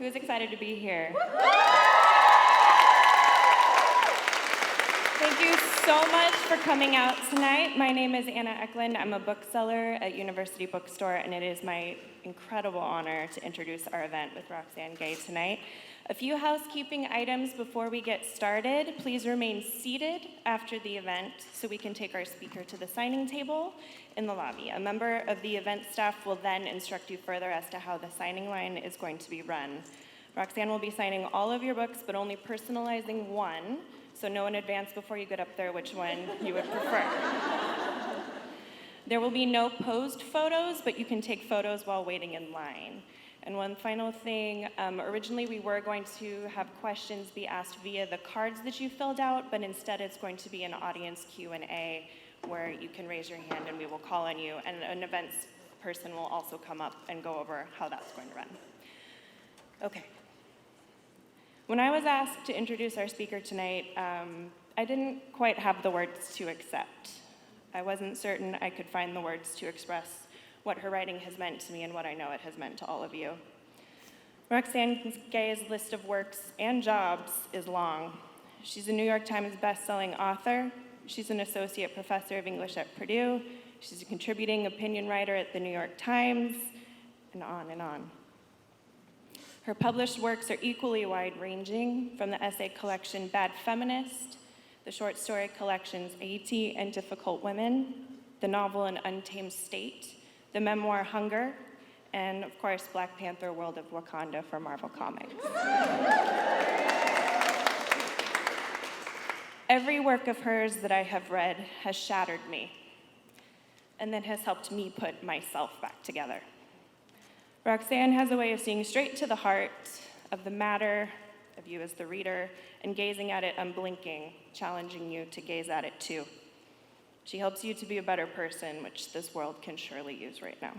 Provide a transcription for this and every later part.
Who's excited to be here? Thank you so much for coming out tonight. My name is Anna Eklund. I'm a bookseller at University Bookstore, and it is my incredible honor to introduce our event with Roxane Gay tonight. A few housekeeping items before we get started. Please remain seated after the event so we can take our speaker to the signing table in the lobby. A member of the event staff will then instruct you further as to how the signing line is going to be run. Roxane will be signing all of your books, but only personalizing one, so know in advance before you get up there which one you would prefer. There will be no posed photos, but you can take photos while waiting in line. And one final thing, originally we were going to have questions be asked via the cards that you filled out, but instead it's going to be an audience Q&A where you can raise your hand and we will call on you, and an events person will also come up and go over how that's going to run. Okay. When I was asked to introduce our speaker tonight, I didn't quite have the words to accept. I wasn't certain I could find the words to express what her writing has meant to me and what I know it has meant to all of you. Roxane Gay's list of works and jobs is long. She's a New York Times bestselling author. She's an associate professor of English at Purdue. She's a contributing opinion writer at the New York Times, and on and on. Her published works are equally wide-ranging, from the essay collection Bad Feminist, the short story collections A.T. and Difficult Women, the novel An Untamed State, the memoir Hunger, and of course, Black Panther: World of Wakanda for Marvel Comics. Every work of hers that I have read has shattered me, and then has helped me put myself back together. Roxane has a way of seeing straight to the heart of the matter, of you as the reader, and gazing at it unblinking, challenging you to gaze at it too. She helps you to be a better person, which this world can surely use right now.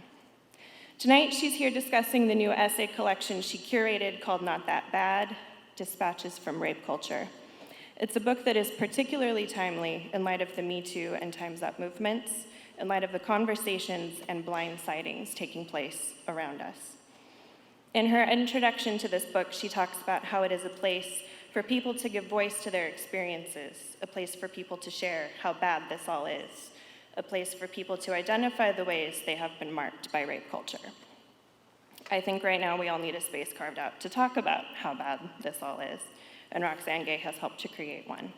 Tonight, she's here discussing the new essay collection she curated called Not That Bad: Dispatches from Rape Culture. It's a book that is particularly timely in light of the Me Too and Time's Up movements, in light of the conversations and blind sightings taking place around us. In her introduction to this book, she talks about how it is a place for people to give voice to their experiences, a place for people to share how bad this all is, a place for people to identify the ways they have been marked by rape culture. I think right now we all need a space carved out to talk about how bad this all is, and Roxane Gay has helped to create one.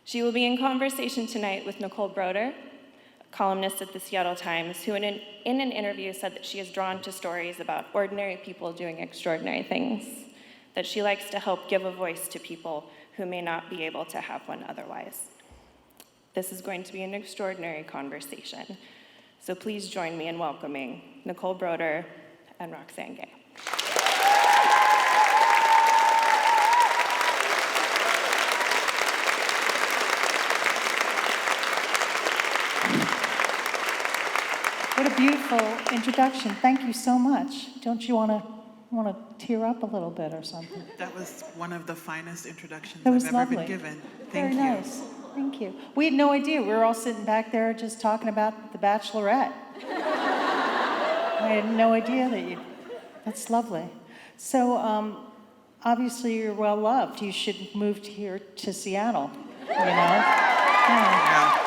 She will be in conversation tonight with Nicole Broder, a columnist at the Seattle Times, who in an interview said that she is drawn to stories about ordinary people doing extraordinary things, that she likes to help give a voice to people who may not be able to have one otherwise. This is going to be an extraordinary conversation, so please join me in welcoming Nicole Broder and Roxane Gay. What a beautiful introduction. Thank you so much. Don't you want to tear up a little bit or something? That was one of the finest introductions That was I've ever lovely. been given. Very Thank you. nice. Thank you. We had no idea. We were all sitting back there just talking about The Bachelorette. I had no idea that that's lovely. So, obviously you're well loved. You should move here to Seattle, you know? Yeah.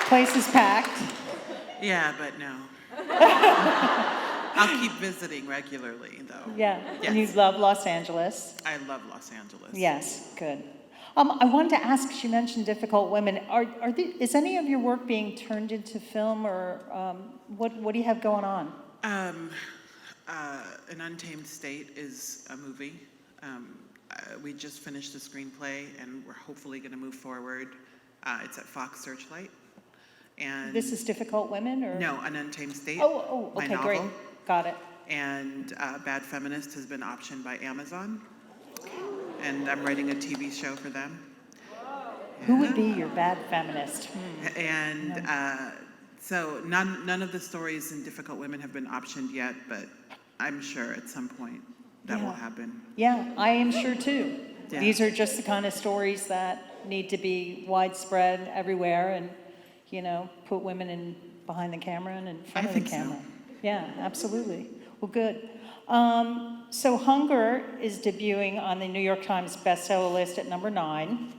Place is packed. Yeah, but no. I'll keep visiting regularly, though. Yeah. Yes. And you love Los Angeles. I love Los Angeles. Yes, good. I wanted to ask, you mentioned Difficult Women. Is any of your work being turned into film, or what do you have going on? An Untamed State is a movie. We just finished the screenplay, and we're hopefully going to move forward. It's at Fox Searchlight. And This is Difficult Women, or? No, An Untamed State. Oh, my okay, novel. great. Got it. And Bad Feminist has been optioned by Amazon. And I'm writing a TV show for them. Who would be your bad feminist? And so none of the stories in Difficult Women have been optioned yet, but I'm sure at some point that will happen. Yeah, I am sure too. Yeah. These are just the kind of stories that need to be widespread everywhere, and put women behind the camera and in front of the camera. So. Yeah, absolutely. Well, good. So Hunger is debuting on the New York Times bestseller list at number 9,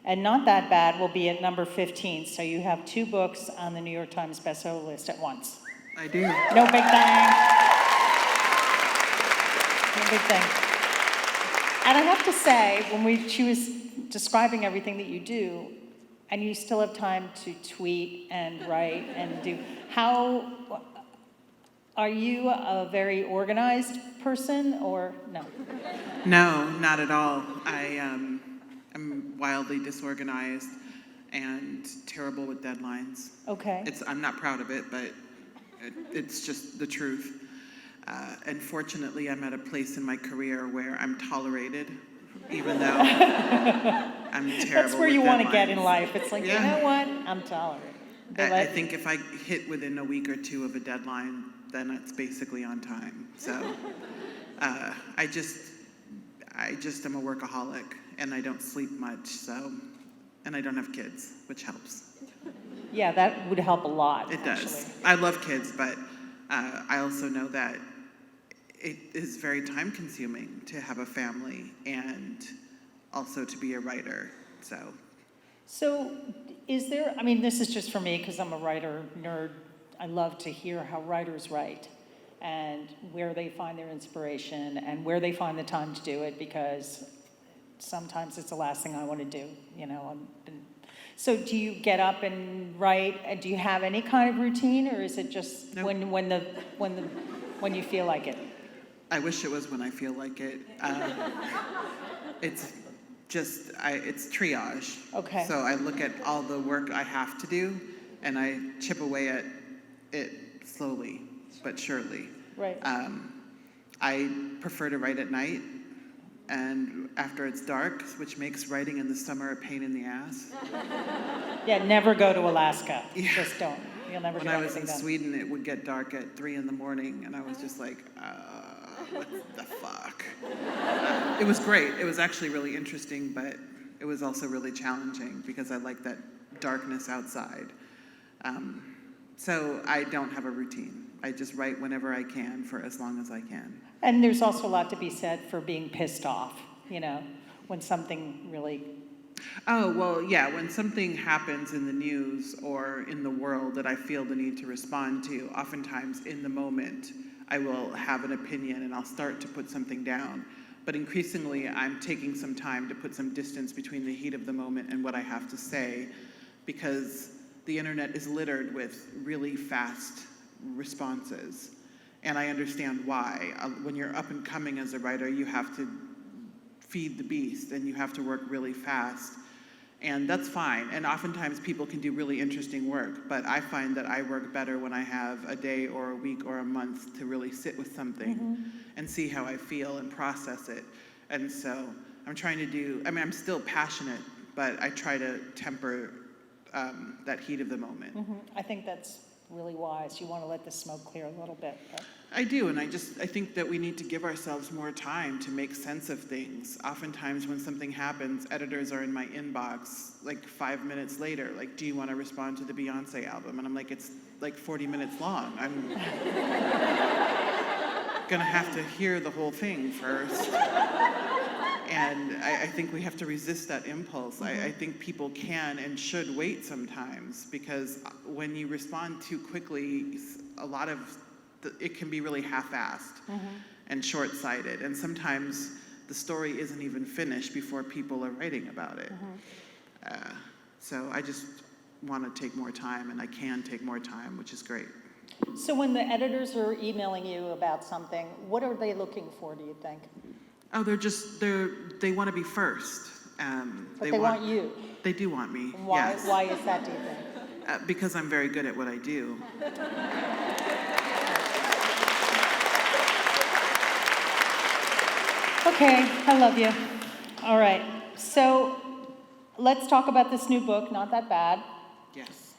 and Not That Bad will be at number 15. So you have 2 books on the New York Times bestseller list at once. I do. No big thing. No big thing. And I have to say, when she was describing everything that you do, and you still have time to tweet and write and do, are you a very organized person or no? No, not at all. I'm wildly disorganized and terrible with deadlines. Okay. I'm not proud of it, but it's just the truth. And fortunately, I'm at a place in my career where I'm tolerated, even though I'm terrible. That's where you want to get in life. It's like, Yeah. you know what? I'm tolerated. I think if I hit within a week or 2 of a deadline, then it's basically on time. So I just am a workaholic, and I don't sleep much. And I don't have kids, which helps. Yeah, that would help a lot. It actually. does. I love kids, but I also know that it is very time consuming to have a family and also to be a writer. So is there, I mean, this is just for me because I'm a writer nerd. I love to hear how writers write and where they find their inspiration and where they find the time to do it, because sometimes it's the last thing I want to do, you know. So do you get up and write? And do you have any kind of routine, or is it just Nope. when you feel like it? I wish it was when I feel like it. It's just, it's triage. Okay. So I look at all the work I have to do, and I chip away at it slowly but surely. Right. I prefer to write at night and after it's dark, which makes writing in the summer a pain in the ass. Yeah, never go to Alaska. Yeah. Just don't. You'll never When get I was anything in done. Sweden, it would get dark at 3 a.m, and I was just like, what the fuck? It was great. It was actually really interesting, but it was also really challenging because I like that darkness outside. So I don't have a routine. I just write whenever I can for as long as I can. And there's also a lot to be said for being pissed off, you know, when something really... Oh, well, yeah, when something happens in the news or in the world that I feel the need to respond to, oftentimes in the moment, I will have an opinion and I'll start to put something down. But increasingly, I'm taking some time to put some distance between the heat of the moment and what I have to say, because the internet is littered with really fast responses. And I understand why. When you're up and coming as a writer, you have to feed the beast and you have to work really fast. And that's fine. And oftentimes people can do really interesting work, but I find that I work better when I have a day or a week or a month to really sit with something and see how I feel and process it. And so I'm trying to do, I mean, I'm still passionate, but I try to temper that heat of the moment. I think that's really wise. You want to let the smoke clear a little bit. But... I do, and I think that we need to give ourselves more time to make sense of things. Oftentimes when something happens, editors are in my inbox like 5 minutes later, like, do you want to respond to the Beyonce album? And I'm like, it's like 40 minutes long. I'm gonna have to hear the whole thing first. And I think we have to resist that impulse. I think people can and should wait sometimes, because when you respond too quickly, a lot of it can be really half-assed and short-sighted. And sometimes the story isn't even finished before people are writing about it. So I just want to take more time, and I can take more time, which is great. So when the editors are emailing you about something, what are they looking for, do you think? Oh, they want to be first. But they want you. They do want me, Why, yes. why is that, do you think? Because I'm very good at what I do. Okay, I love you. All right, so let's talk about this new book, Not That Bad, Yes.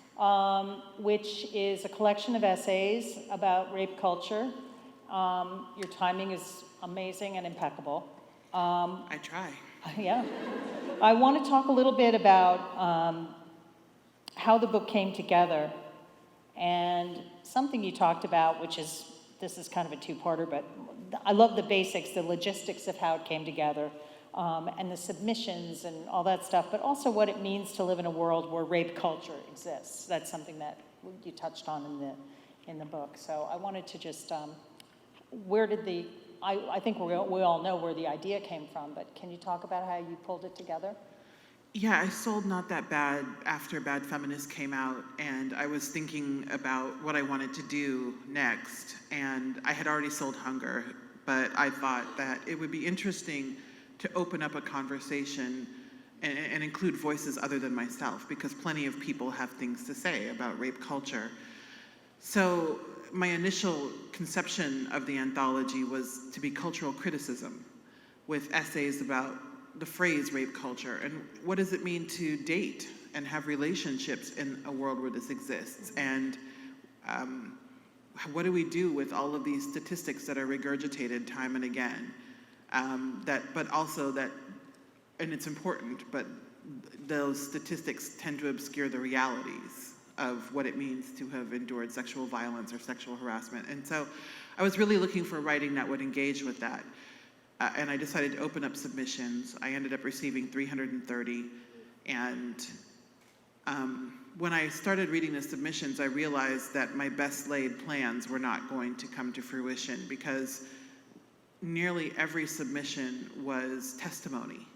which is a collection of essays about rape culture. Your timing is amazing and impeccable. I try. Yeah. I want to talk a little bit about how the book came together, and something you talked about, which is, this is kind of a two-parter, but I love the basics, the logistics of how it came together, and the submissions and all that stuff, but also what it means to live in a world where rape culture exists. That's something that you touched on in the book. So I wanted to just, where did I think we all know where the idea came from, but can you talk about how you pulled it together? Yeah, I sold Not That Bad after Bad Feminist came out, and I was thinking about what I wanted to do next, and I had already sold Hunger, but I thought that it would be interesting to open up a conversation and include voices other than myself, because plenty of people have things to say about rape culture. So my initial conception of the anthology was to be cultural criticism, with essays about the phrase rape culture and what does it mean to date and have relationships in a world where this exists, and what do we do with all of these statistics that are regurgitated time and again, but also that, and it's important, but those statistics tend to obscure the realities of what it means to have endured sexual violence or sexual harassment. And so I was really looking for writing that would engage with that. And I decided to open up submissions. I ended up receiving 330. And when I started reading the submissions, I realized that my best laid plans were not going to come to fruition, because nearly every submission was testimony,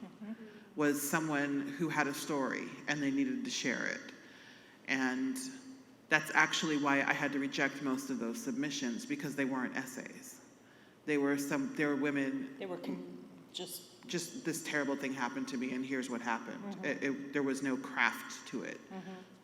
was someone who had a story and they needed to share it. And that's actually why I had to reject most of those submissions, because they weren't essays. They were women. They were just this terrible thing happened to me, and here's what happened. There was no craft to it,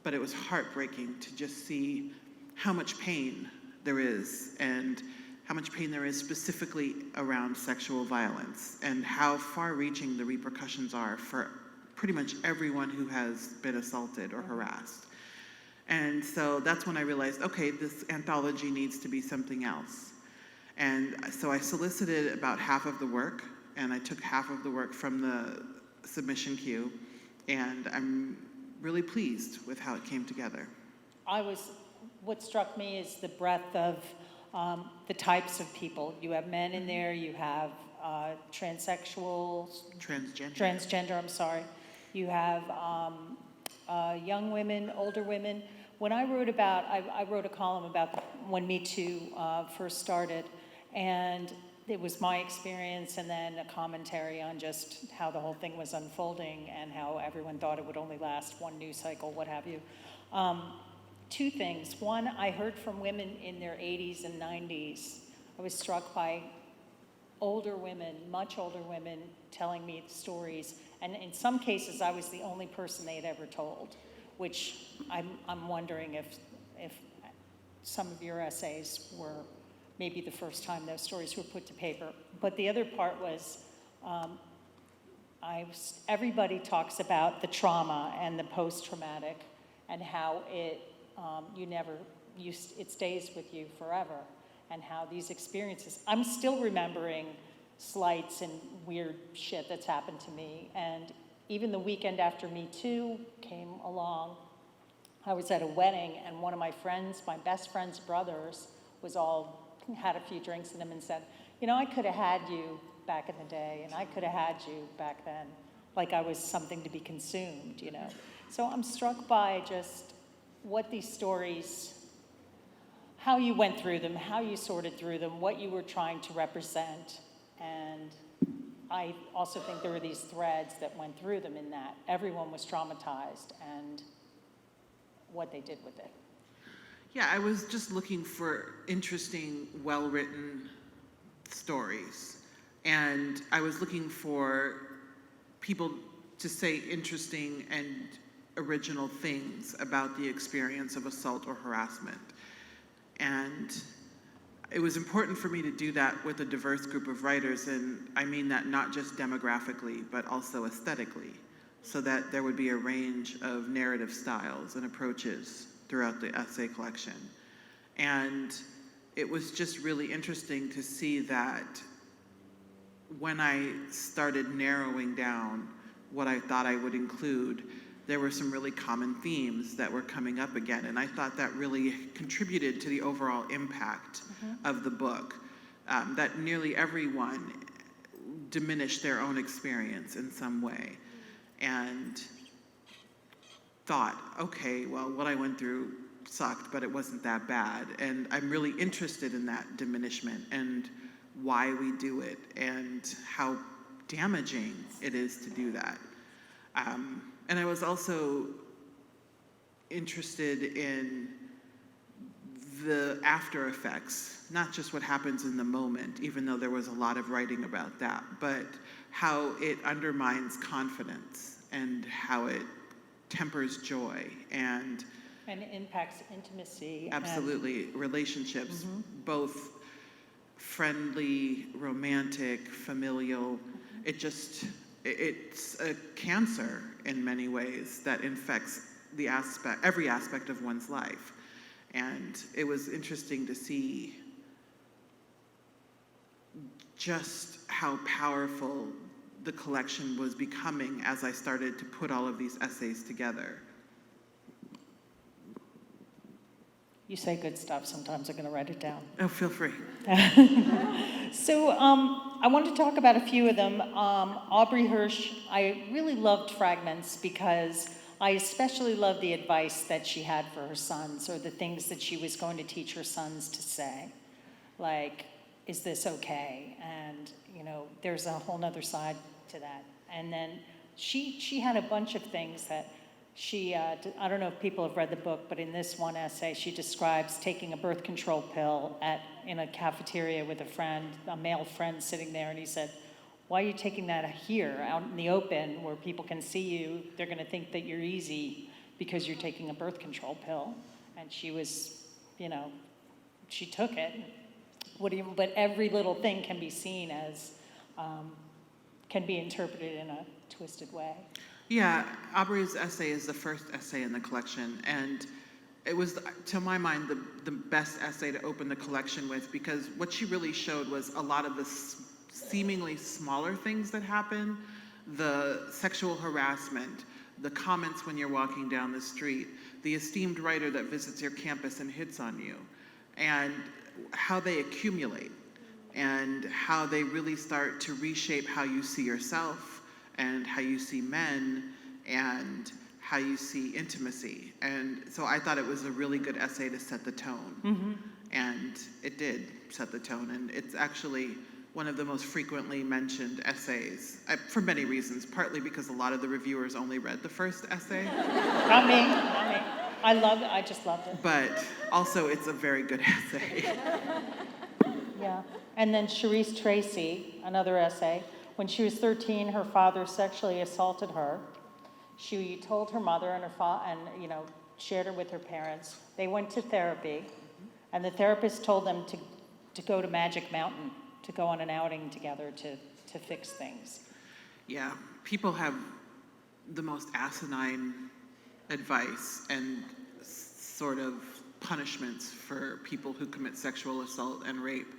but it was heartbreaking to just see how much pain there is, and how much pain there is specifically around sexual violence, and how far-reaching the repercussions are for pretty much everyone who has been assaulted or harassed. And so that's when I realized, okay, this anthology needs to be something else. And so I solicited about half of the work, and I took half of the work from the submission queue, and I'm really pleased with how it came together. What struck me is the breadth of the types of people. You have men in there, you have transgender, you have young women, older women. When I wrote I wrote a column about when Me Too first started, and it was my experience and then a commentary on just how the whole thing was unfolding and how everyone thought it would only last one news cycle, what have you. Two things. One, I heard from women in their 80s and 90s. I was struck by older women, much older women, telling me stories. And in some cases, I was the only person they had ever told, which I'm wondering if some of your essays were maybe the first time those stories were put to paper. But the other part was, everybody talks about the trauma and the post-traumatic and how it stays with you forever, and how these experiences, I'm still remembering slights and weird shit that's happened to me. And even the weekend after Me Too came along, I was at a wedding, and one of my best friend's brothers had a few drinks in him and said, I could have had you back in the day, and I could have had you back then, like I was something to be consumed, So I'm struck by just what these stories, how you went through them, how you sorted through them, what you were trying to represent. And I also think there were these threads that went through them, in that everyone was traumatized and what they did with it. Yeah, I was just looking for interesting, well-written stories. And I was looking for people to say interesting and original things about the experience of assault or harassment. And it was important for me to do that with a diverse group of writers, and I mean that not just demographically, but also aesthetically, so that there would be a range of narrative styles and approaches throughout the essay collection. And it was just really interesting to see that when I started narrowing down what I thought I would include, there were some really common themes that were coming up again. And I thought that really contributed to the overall impact of the book. that nearly everyone diminished their own experience in some way and thought, okay, well, what I went through sucked, but it wasn't that bad. And I'm really interested in that diminishment and why we do it and how damaging it is to do that. And I was also interested in the after effects, not just what happens in the moment, even though there was a lot of writing about that, but how it undermines confidence and how it tempers joy and it impacts intimacy. absolutely relationships, both friendly, romantic, familial. It's a cancer in many ways that infects every aspect of one's life. And it was interesting to see just how powerful the collection was becoming as I started to put all of these essays together. You say good stuff. Sometimes I'm going to write it down. Oh, feel free. So I want to talk about a few of them. Aubrey Hirsch, I really loved Fragments because I especially loved the advice that she had for her sons, or the things that she was going to teach her sons to say. Like, is this okay? And, there's a whole nother side to that. And then she had a bunch of things that I don't know if people have read the book, but in this one essay, she describes taking a birth control pill in a cafeteria with a male friend sitting there, and he said, "Why are you taking that here, out in the open, where people can see you? They're going to think that you're easy because you're taking a birth control pill." And she was, she took it. But every little thing can be seen as, can be interpreted in a twisted way. Yeah, Aubrey's essay is the first essay in the collection, and it was, to my mind, the best essay to open the collection with, because what she really showed was a lot of the seemingly smaller things that happen, the sexual harassment, the comments when you're walking down the street, the esteemed writer that visits your campus and hits on you, and how they accumulate, and how they really start to reshape how you see yourself, and how you see men, and how you see intimacy. And so I thought it was a really good essay to set the tone. And it did set the tone, and it's actually one of the most frequently mentioned essays, for many reasons, partly because a lot of the reviewers only read the first essay. Not me. I just loved it. But also it's a very good essay. Yeah. And then Cherise Tracy, another essay. When she was 13, her father sexually assaulted her. She told her mother and shared her with her parents. They went to therapy, and the therapist told them to go to Magic Mountain, to go on an outing together to fix things. Yeah, people have the most asinine advice and sort of punishments for people who commit sexual assault and rape.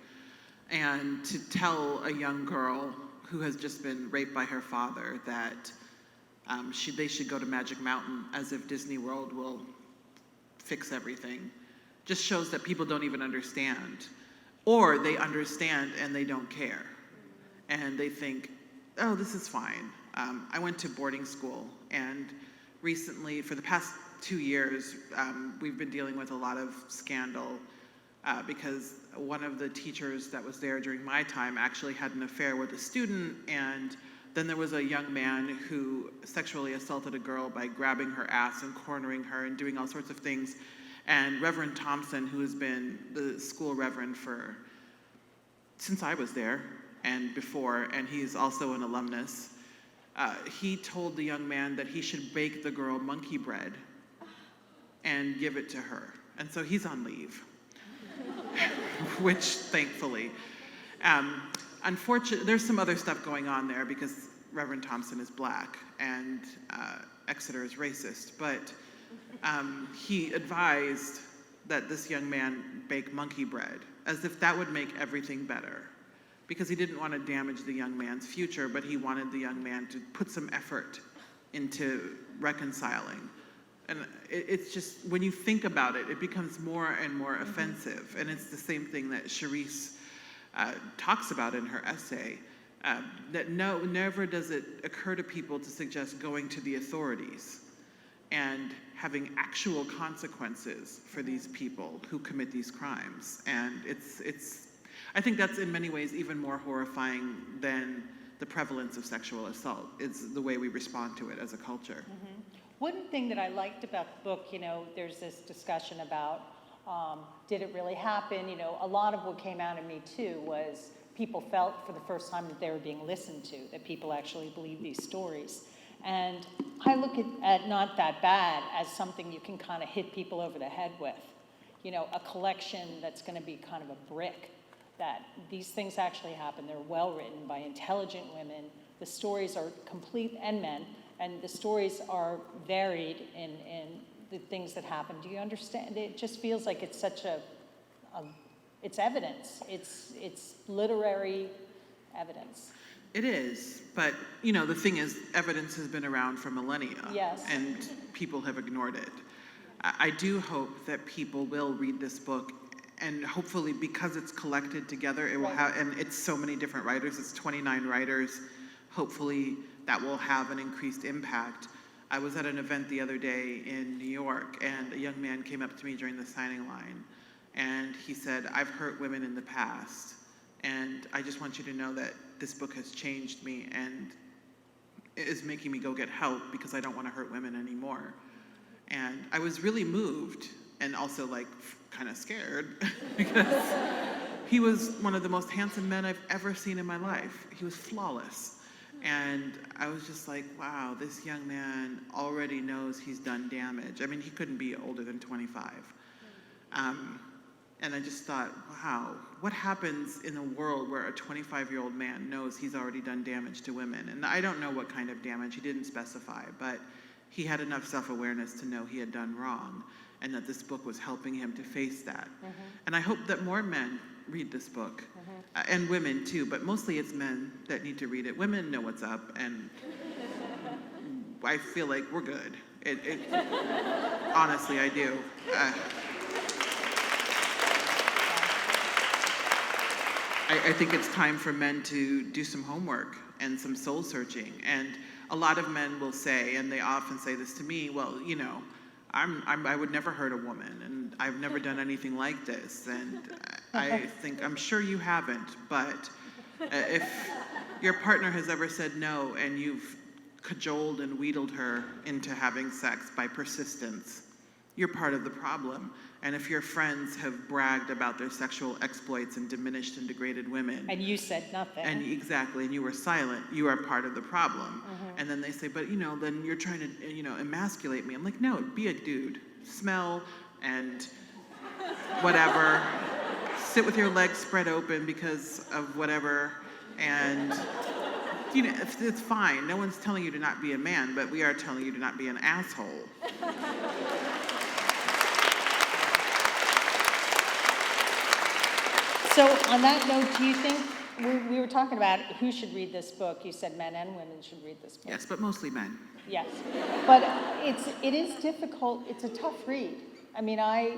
And to tell a young girl who has just been raped by her father that they should go to Magic Mountain, as if Disney World will fix everything, just shows that people don't even understand. Or they understand and they don't care. And they think, oh, this is fine. I went to boarding school, and recently, for the past 2 years, we've been dealing with a lot of scandal because one of the teachers that was there during my time actually had an affair with a student, and then there was a young man who sexually assaulted a girl by grabbing her ass and cornering her and doing all sorts of things. And Reverend Thompson, who has been the school reverend since I was there and before, and he's also an alumnus, he told the young man that he should bake the girl monkey bread and give it to her. And so he's on leave, which thankfully. Unfortunately, there's some other stuff going on there because Reverend Thompson is black and Exeter is racist, but he advised that this young man bake monkey bread, as if that would make everything better, because he didn't want to damage the young man's future, but he wanted the young man to put some effort into reconciling. And it's just, when you think about it, it becomes more and more offensive. And it's the same thing that Cherise talks about in her essay, that never does it occur to people to suggest going to the authorities and having actual consequences for these people who commit these crimes. And I think that's in many ways even more horrifying than the prevalence of sexual assault, is the way we respond to it as a culture. One thing that I liked about the book, there's this discussion about, did it really happen? A lot of what came out of me too was people felt for the first time that they were being listened to, that people actually believe these stories. And I look at Not That Bad as something you can kind of hit people over the head with. A collection that's going to be kind of a brick, that these things actually happen. They're well written by intelligent women. The stories are complete, and men, and the stories are varied in the things that happen. Do you understand? It just feels like it's such it's evidence. It's literary evidence. It is, but the thing is, evidence has been around for millennia. Yes. And people have ignored it. I do hope that people will read this book, and hopefully, because it's collected together, it will have, and it's so many different writers, it's 29 writers, hopefully that will have an increased impact. I was at an event the other day in New York, and a young man came up to me during the signing line, and he said, "I've hurt women in the past, and I just want you to know that this book has changed me and it is making me go get help because I don't want to hurt women anymore." And I was really moved, and also kind of scared because he was one of the most handsome men I've ever seen in my life. He was flawless. And I was just like, wow, this young man already knows he's done damage. I mean, he couldn't be older than 25. And I just thought, wow, what happens in a world where a 25-year-old man knows he's already done damage to women? And I don't know what kind of damage, he didn't specify, but he had enough self-awareness to know he had done wrong, and that this book was helping him to face that. And I hope that more men read this book, and women too, but mostly it's men that need to read it. Women know what's up, and I feel like we're good. Honestly, I do. I think it's time for men to do some homework and some soul searching. And a lot of men will say, and they often say this to me, well, I would never hurt a woman, and I've never done anything like this. And I think, I'm sure you haven't, but if your partner has ever said no and you've cajoled and wheedled her into having sex by persistence, you're part of the problem. And if your friends have bragged about their sexual exploits and diminished and degraded women, And you said nothing. and exactly, and you were silent, you are part of the problem. And then they say, but then you're trying to, emasculate me. I'm like, no, be a dude. Smell and whatever. Sit with your legs spread open because of whatever. And, it's fine. No one's telling you to not be a man, but we are telling you to not be an asshole. So on that note, do you think, we were talking about who should read this book. You said men and women should read this book. Yes, but mostly men. Yes, but it is difficult. It's a tough read. I mean, I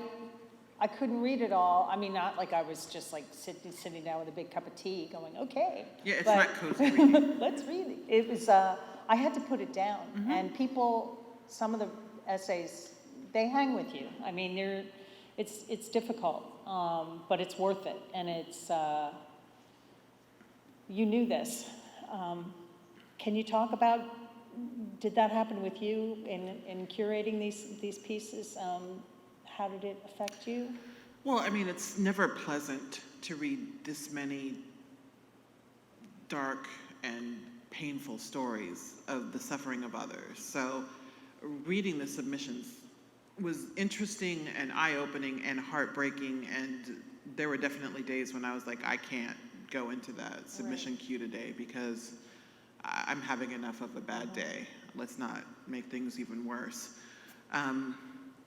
couldn't read it all. I mean, not like I was just sitting down with a big cup of tea going, okay. Yeah, it's not cozy reading. Let's read it. It was, I had to put it down. And some of the essays, they hang with you. I mean, it's difficult, but it's worth it. And it's, you knew this. Can you talk about, did that happen with you in curating these pieces? How did it affect you? Well, I mean, it's never pleasant to read this many dark and painful stories of the suffering of others. So reading the submissions was interesting and eye-opening and heartbreaking, and there were definitely days when I was like, I can't go into that submission queue today because I'm having enough of a bad day. Let's not make things even worse.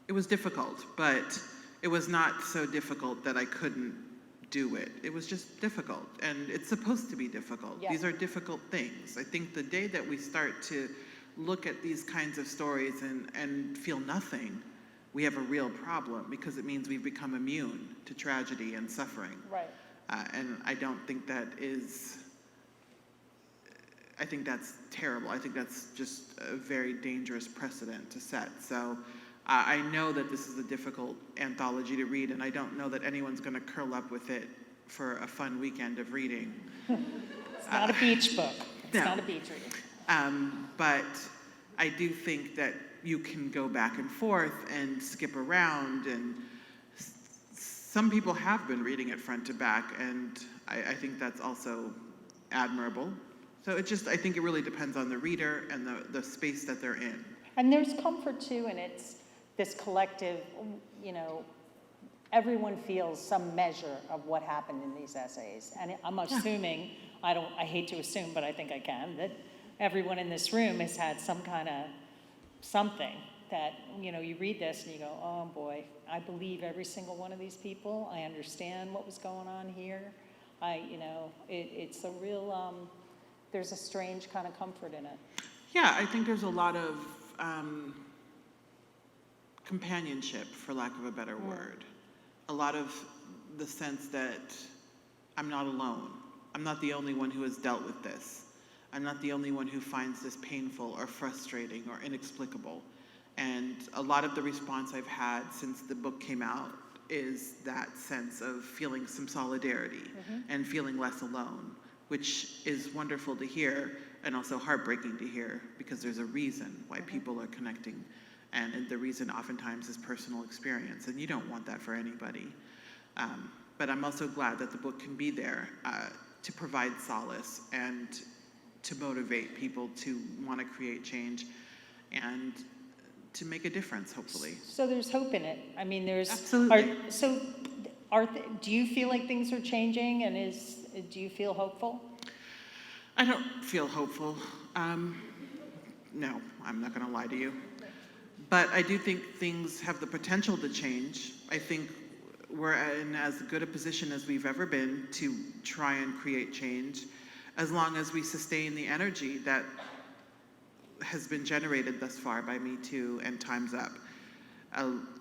It was difficult, but it was not so difficult that I couldn't do it. It was just difficult, and it's supposed to be difficult. Yeah. These are difficult things. I think the day that we start to look at these kinds of stories and feel nothing, we have a real problem, because it means we've become immune to tragedy and suffering. Right. And I don't think that is, I think that's terrible. I think that's just a very dangerous precedent to set. So I know that this is a difficult anthology to read, and I don't know that anyone's going to curl up with it for a fun weekend of reading. It's not a beach book. It's no. not a beach reading. But I do think that you can go back and forth and skip around, and some people have been reading it front to back, and I think that's also admirable. So it just, I think it really depends on the reader and the space that they're in. And there's comfort too, and it's this collective, everyone feels some measure of what happened in these essays. And I'm assuming, I hate to assume, but I think I can, that everyone in this room has had some kind of something that, you read this and you go, oh boy, I believe every single one of these people. I understand what was going on here. It's a real, there's a strange kind of comfort in it. Yeah, I think there's a lot of companionship, for lack of a better word. A lot of the sense that I'm not alone. I'm not the only one who has dealt with this. I'm not the only one who finds this painful or frustrating or inexplicable. And a lot of the response I've had since the book came out is that sense of feeling some solidarity and feeling less alone, which is wonderful to hear and also heartbreaking to hear, because there's a reason why people are connecting. And the reason oftentimes is personal experience, and you don't want that for anybody. But I'm also glad that the book can be there to provide solace and to motivate people to want to create change and to make a difference, hopefully. So there's hope in it. I mean, there's... Absolutely. Do you feel like things are changing, and do you feel hopeful? I don't feel hopeful. No, I'm not going to lie to you. But I do think things have the potential to change. I think we're in as good a position as we've ever been to try and create change, as long as we sustain the energy that has been generated thus far by Me Too and Time's Up.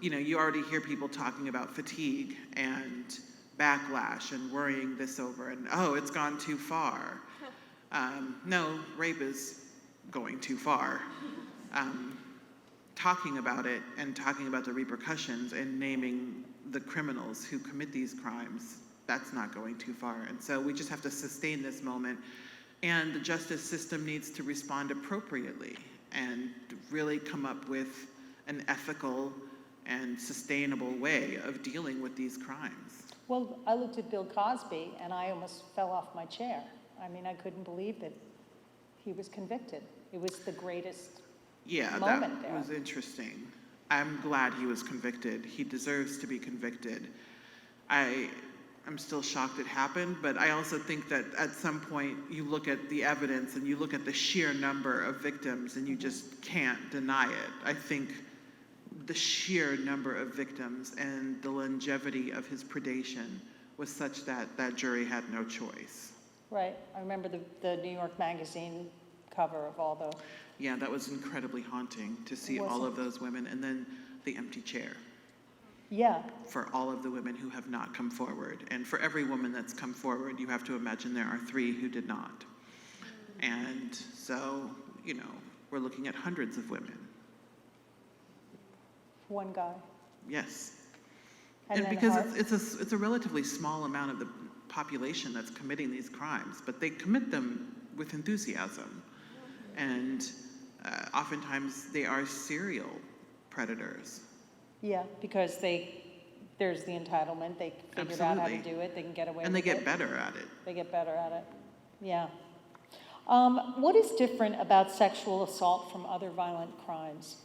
You already hear people talking about fatigue and backlash and worrying this over, and it's gone too far. No, rape is going too far. Talking about it and talking about the repercussions and naming the criminals who commit these crimes, that's not going too far. And so we just have to sustain this moment, and the justice system needs to respond appropriately and really come up with an ethical and sustainable way of dealing with these crimes. Well, I looked at Bill Cosby and I almost fell off my chair. I mean, I couldn't believe that he was convicted. It was the greatest moment there. That was interesting. I'm glad he was convicted. He deserves to be convicted. I'm still shocked it happened, but I also think that at some point you look at the evidence and you look at the sheer number of victims and you just can't deny it. I think the sheer number of victims and the longevity of his predation was such that that jury had no choice. Right. I remember the New York Magazine cover of all the... Yeah, that was incredibly haunting to see all of those women, and then the empty chair. Yeah. For all of the women who have not come forward. And for every woman that's come forward, you have to imagine there are 3 who did not. And so, we're looking at hundreds of women. One guy. Yes. And because it's a relatively small amount of the population that's committing these crimes, but they commit them with enthusiasm. And oftentimes they are serial predators. Yeah, because there's the entitlement. They figured out how to do it. They can get away with it. And they get better at it. They get better at it. Yeah. What is different about sexual assault from other violent crimes?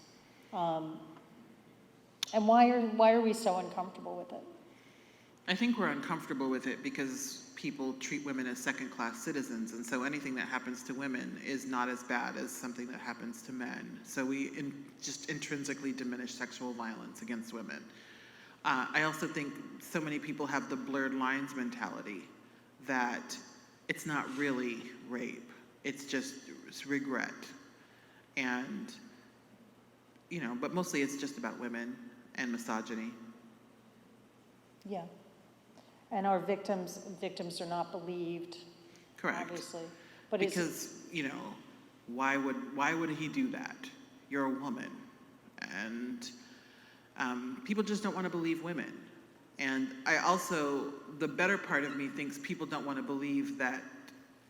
And why are we so uncomfortable with it? I think we're uncomfortable with it because people treat women as second-class citizens, and so anything that happens to women is not as bad as something that happens to men. So we just intrinsically diminish sexual violence against women. I also think so many people have the blurred lines mentality that it's not really rape, it's regret. And, but mostly it's just about women and misogyny. Yeah. And our victims are not believed, Correct. obviously. But is, Because, why would he do that? You're a woman. And people just don't want to believe women. And the better part of me thinks people don't want to believe that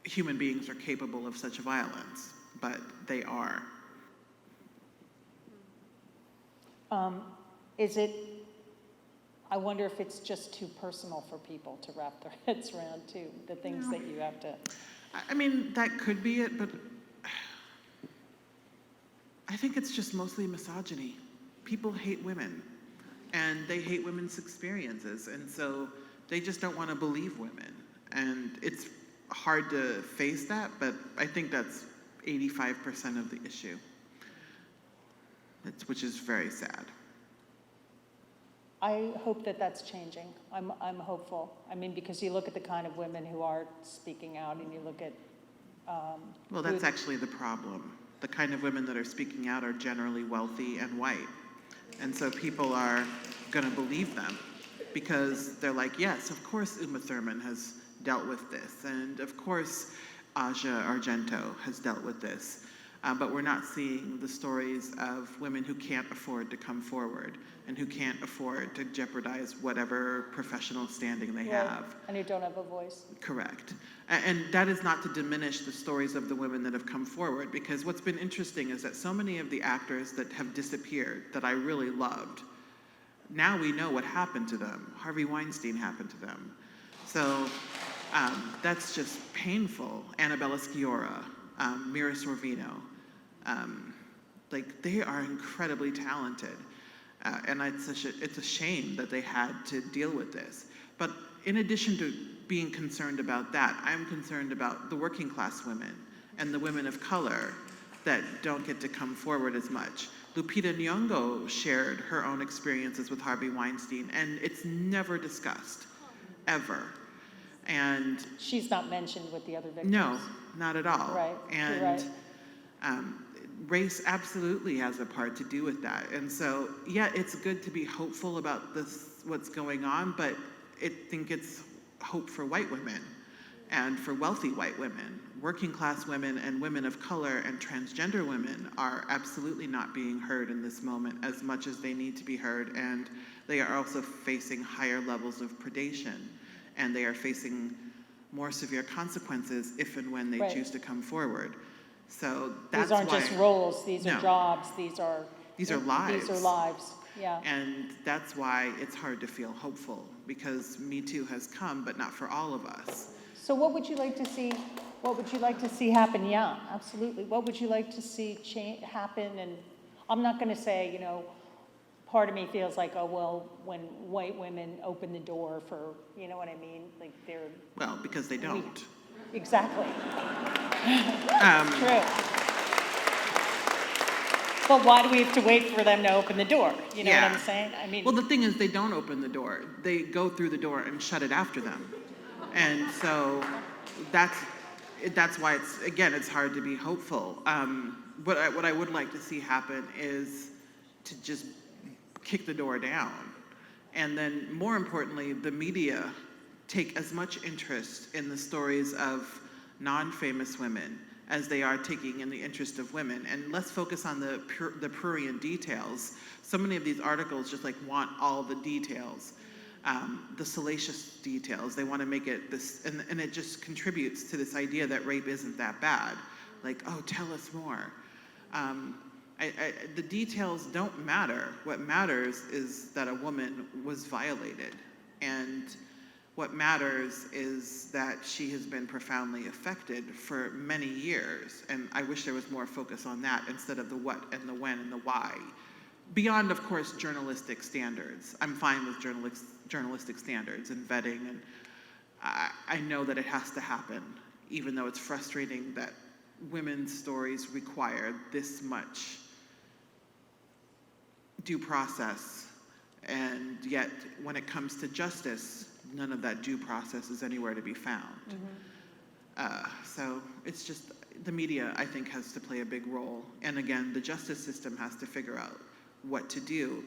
human beings are capable of such violence, but they are. I wonder if it's just too personal for people to wrap their heads around, too, the things that you have to... I mean, that could be it, but I think it's just mostly misogyny. People hate women, and they hate women's experiences, and so they just don't want to believe women. And it's hard to face that, but I think that's 85% of the issue, which is very sad. I hope that that's changing. I'm hopeful. I mean, because you look at the kind of women who are speaking out, and you look at... Well, that's actually the problem. The kind of women that are speaking out are generally wealthy and white. And so people are going to believe them because they're like, yes, of course Uma Thurman has dealt with this. And of course Aja Argento has dealt with this. But we're not seeing the stories of women who can't afford to come forward and who can't afford to jeopardize whatever professional standing they have. And who don't have a voice. Correct. And that is not to diminish the stories of the women that have come forward, because what's been interesting is that so many of the actors that have disappeared that I really loved, now we know what happened to them. Harvey Weinstein happened to them. So that's just painful. Annabella Sciorra, Mira Sorvino, they are incredibly talented. And it's a shame that they had to deal with this. But in addition to being concerned about that, I'm concerned about the working class women and the women of color that don't get to come forward as much. Lupita Nyong'o shared her own experiences with Harvey Weinstein, and it's never discussed, ever. And she's not mentioned with the other victims. no, not at all. Right. And You're right. Race absolutely has a part to do with that. And so, yeah, it's good to be hopeful about this, what's going on, but I think it's hope for white women and for wealthy white women. Working class women and women of color and transgender women are absolutely not being heard in this moment as much as they need to be heard. And they are also facing higher levels of predation, and they are facing more severe consequences if and when they choose to come forward. So that's why... These aren't just roles, these are jobs, these are lives. These are lives, yeah. And that's why it's hard to feel hopeful, because Me Too has come, but not for all of us. So what would you like to see? What would you like to see happen? Yeah, absolutely. What would you like to see happen? And I'm not going to say, part of me feels like, oh, well, when white women open the door for, you know what I mean? Like they're... Well, because they don't. Exactly. True. But why do we have to wait for them to open the door? You know what I'm saying? I mean... Well, the thing is, they don't open the door. They go through the door and shut it after them. And so that's why it's hard to be hopeful. What I would like to see happen is to just kick the door down. And then, more importantly, the media take as much interest in the stories of non-famous women as they are taking in the interest of women. And let's focus on the prurient details. So many of these articles just want all the details, the salacious details. They want to make it this, and it just contributes to this idea that rape isn't that bad. Like, oh, tell us more. The details don't matter. What matters is that a woman was violated. And what matters is that she has been profoundly affected for many years. And I wish there was more focus on that instead of the what and the when and the why. Beyond, of course, journalistic standards. I'm fine with journalistic standards and vetting, and I know that it has to happen, even though it's frustrating that women's stories require this much due process, and yet when it comes to justice, none of that due process is anywhere to be found. So it's just, the media, I think, has to play a big role. And again, the justice system has to figure out what to do.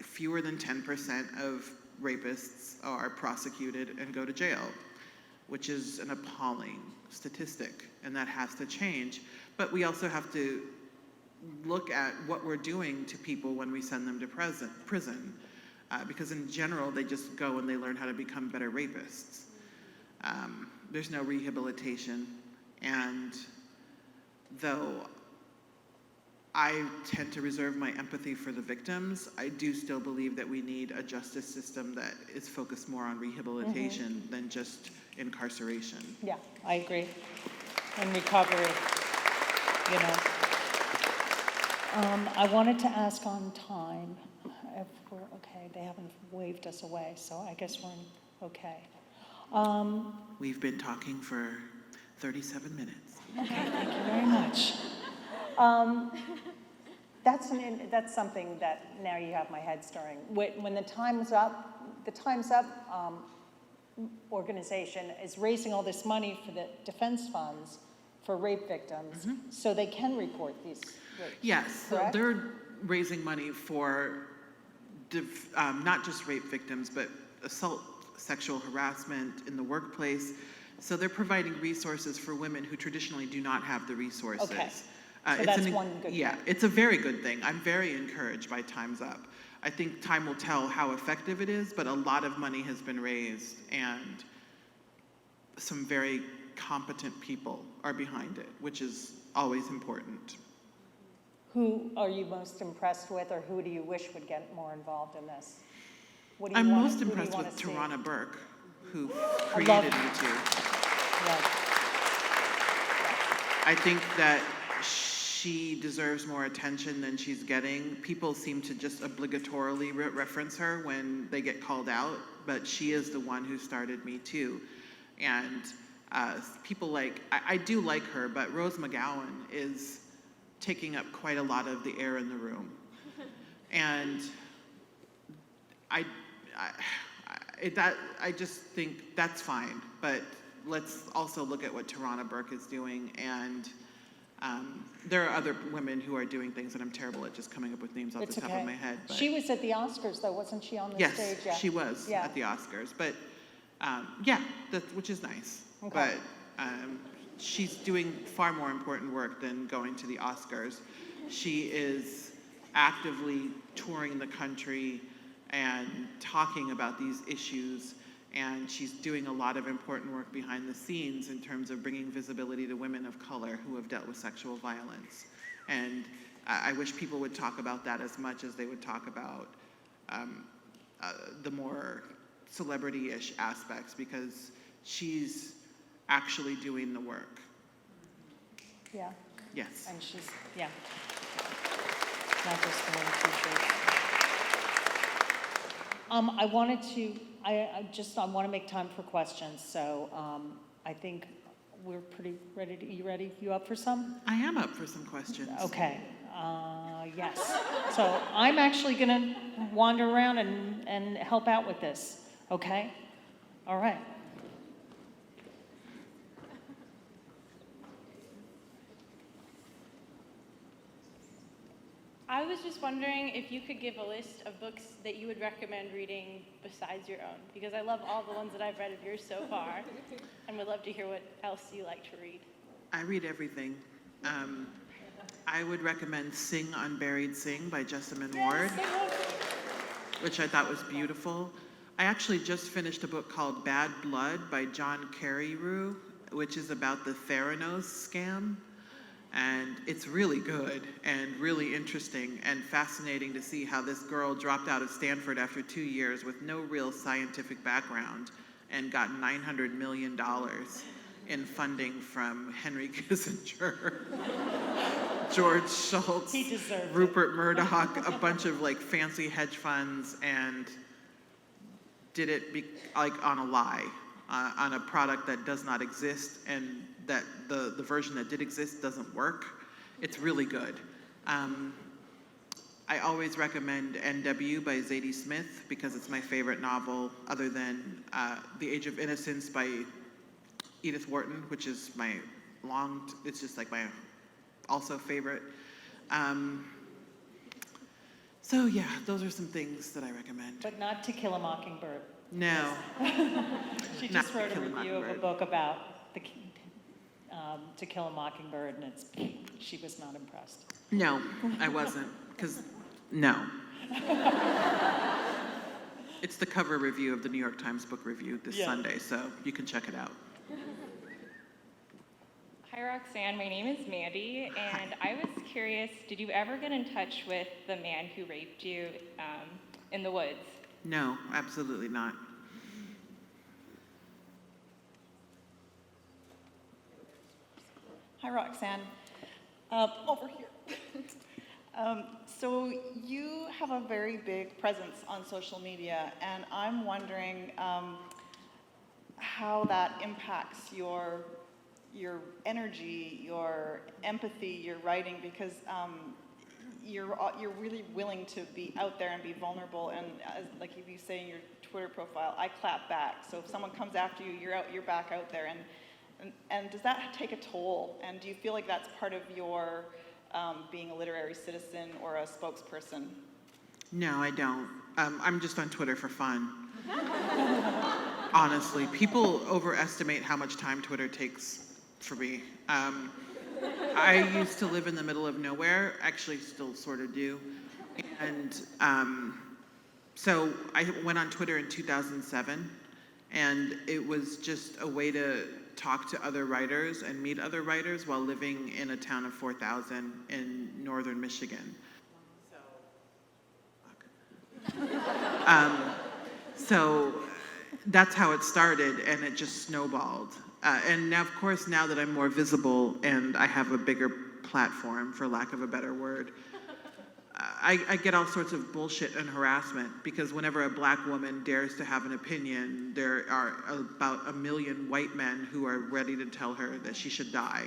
Fewer than 10% of rapists are prosecuted and go to jail, which is an appalling statistic, and that has to change. But we also have to look at what we're doing to people when we send them to prison, because in general, they just go and they learn how to become better rapists. There's no rehabilitation, and though I tend to reserve my empathy for the victims, I do still believe that we need a justice system that is focused more on rehabilitation than just incarceration. Yeah, I agree. And recovery, you know. I wanted to ask on time if we're okay. They haven't waved us away, so I guess we're okay. We've been talking for 37 minutes. Okay, thank you very much. That's something that now you have my head stirring. When the Time's Up organization is raising all this money for the defense funds for rape victims, so they can report these rapes. Yes, so correct? they're raising money for not just rape victims, but assault, sexual harassment in the workplace. So they're providing resources for women who traditionally do not have the resources. Okay. So that's one good thing. It's a very good thing. I'm very encouraged by Time's Up. I think time will tell how effective it is, but a lot of money has been raised, and some very competent people are behind it, which is always important. Who are you most impressed with, or who do you wish would get more involved in this? What do you I'm want, most impressed with see? Tarana Burke, who created Me Too. Right. I think that she deserves more attention than she's getting. People seem to just obligatorily reference her when they get called out, but she is the one who started Me Too. And people like, I do like her, but Rose McGowan is taking up quite a lot of the air in the room. And I just think that's fine, but let's also look at what Tarana Burke is doing, and there are other women who are doing things, and I'm terrible at just coming up with names off the top of my head. But she was at the Oscars, though, wasn't she, on the stage? Yes, she was at the Oscars, but which is nice. Okay. But she's doing far more important work than going to the Oscars. She is actively touring the country and talking about these issues, and she's doing a lot of important work behind the scenes in terms of bringing visibility to women of color who have dealt with sexual violence. And I wish people would talk about that as much as they would talk about the more celebrity-ish aspects, because she's actually doing the work. Yeah. Yes. And she's, not just the one t-shirts. I want to make time for questions, so I think we're pretty ready to, you ready? You up for some? I am up for some questions. Okay, yes. So I'm actually gonna wander around and help out with this, okay? All right. I was just wondering if you could give a list of books that you would recommend reading besides your own, because I love all the ones that I've read of yours so far, and would love to hear what else you like to read. I read everything. I would recommend Sing Unburied Sing by Jessamine Ward, which I thought was beautiful. I actually just finished a book called Bad Blood by John Carreyrou, which is about the Theranos scam. And it's really good and really interesting and fascinating to see how this girl dropped out of Stanford after 2 years with no real scientific background and got $900 million in funding from Henry Kissinger, George Shultz, Rupert Murdoch, a bunch of like fancy hedge funds, and did it on a lie, on a product that does not exist, and that the version that did exist doesn't work. It's really good. I always recommend N.W. by Zadie Smith because it's my favorite novel, other than The Age of Innocence by Edith Wharton, which is it's just like my also favorite. So yeah, those are some things that I recommend. But not To Kill a Mockingbird. No. She Not just To wrote a Kill a review of a Mockingbird. book about To Kill a Mockingbird, and she was not impressed. No, I wasn't, because no. It's the cover review of the New York Times Book Review this Sunday, so you can check it out. Hi, Roxane. My name is Mandy, and I was curious, did you ever get in touch with the man who raped you in the woods? No, absolutely not. Hi, Roxane. Over here. So you have a very big presence on social media, and I'm wondering how that impacts your energy, your empathy, your writing, because you're really willing to be out there and be vulnerable. And like you say in your Twitter profile, I clap back. So if someone comes after you, you're back out there. And does that take a toll? And do you feel like that's part of your being a literary citizen or a spokesperson? No, I don't. I'm just on Twitter for fun. Honestly, people overestimate how much time Twitter takes for me. I used to live in the middle of nowhere, actually still sort of do. And so I went on Twitter in 2007, and it was just a way to talk to other writers and meet other writers while living in a town of 4,000 in northern Michigan. So that's how it started, and it just snowballed. And now, of course, now that I'm more visible and I have a bigger platform, for lack of a better word, I get all sorts of bullshit and harassment, because whenever a black woman dares to have an opinion, there are about 1 million white men who are ready to tell her that she should die.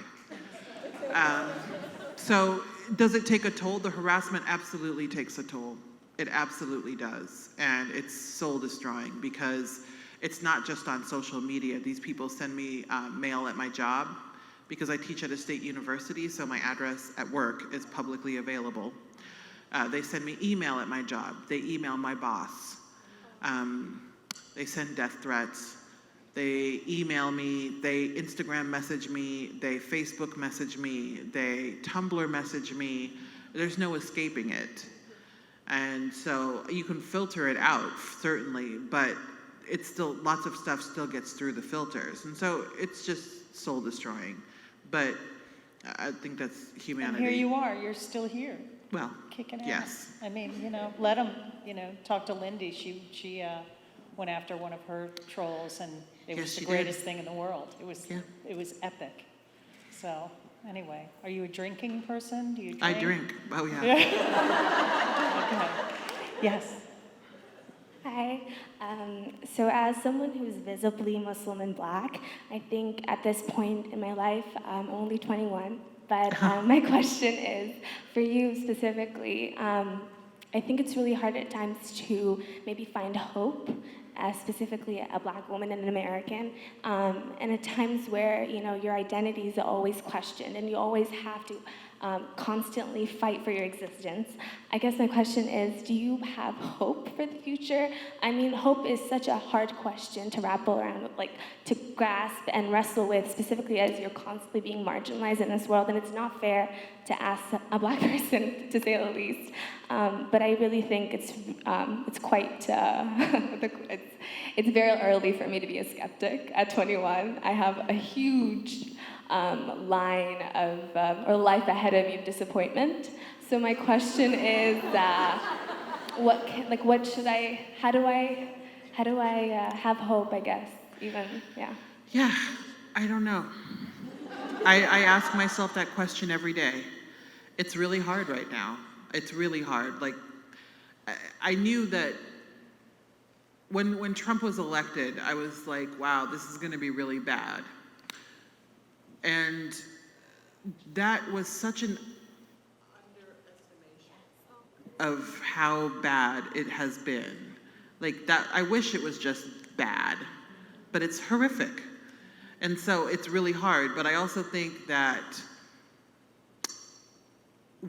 So does it take a toll? The harassment absolutely takes a toll. It absolutely does. And it's soul destroying, because it's not just on social media. These people send me mail at my job, because I teach at a state university, so my address at work is publicly available. They send me email at my job. They email my boss. They send death threats. They email me. They Instagram message me. They Facebook message me. They Tumblr message me. There's no escaping it. And so you can filter it out, certainly, but it's still, lots of stuff still gets through the filters. And so it's just soul destroying. But I think that's humanity. And here you are, you're still here. Well, Kicking ass. yes. I mean, let them, talk to Lindy. She went after one of her trolls, and it Yes, was the she greatest did. thing in the world. It was epic. So, anyway, are you a drinking person? Do you drink? I drink. Oh, yeah. Okay. Yes. Hi. So as someone who's visibly Muslim and Black, I think at this point in my life, I'm only 21, but my question is, for you specifically, I think it's really hard at times to maybe find hope, specifically a Black woman and an American, and at times where, your identity is always questioned and you always have to constantly fight for your existence. I guess my question is, do you have hope for the future? I mean, hope is such a hard question to wrap around, to grasp and wrestle with, specifically as you're constantly being marginalized in this world, and it's not fair to ask a Black person, to say the least. But I really think it's quite, it's very early for me to be a skeptic at 21. I have a huge line of, or life ahead of me of disappointment. So my question is, what should I, how do I have hope, I guess, even, yeah. Yeah, I don't know. I ask myself that question every day. It's really hard right now. It's really hard. I knew that when Trump was elected, I was like, wow, this is gonna be really bad. And that was such an underestimation of how bad it has been. I wish it was just bad, but it's horrific. And so it's really hard, but I also think that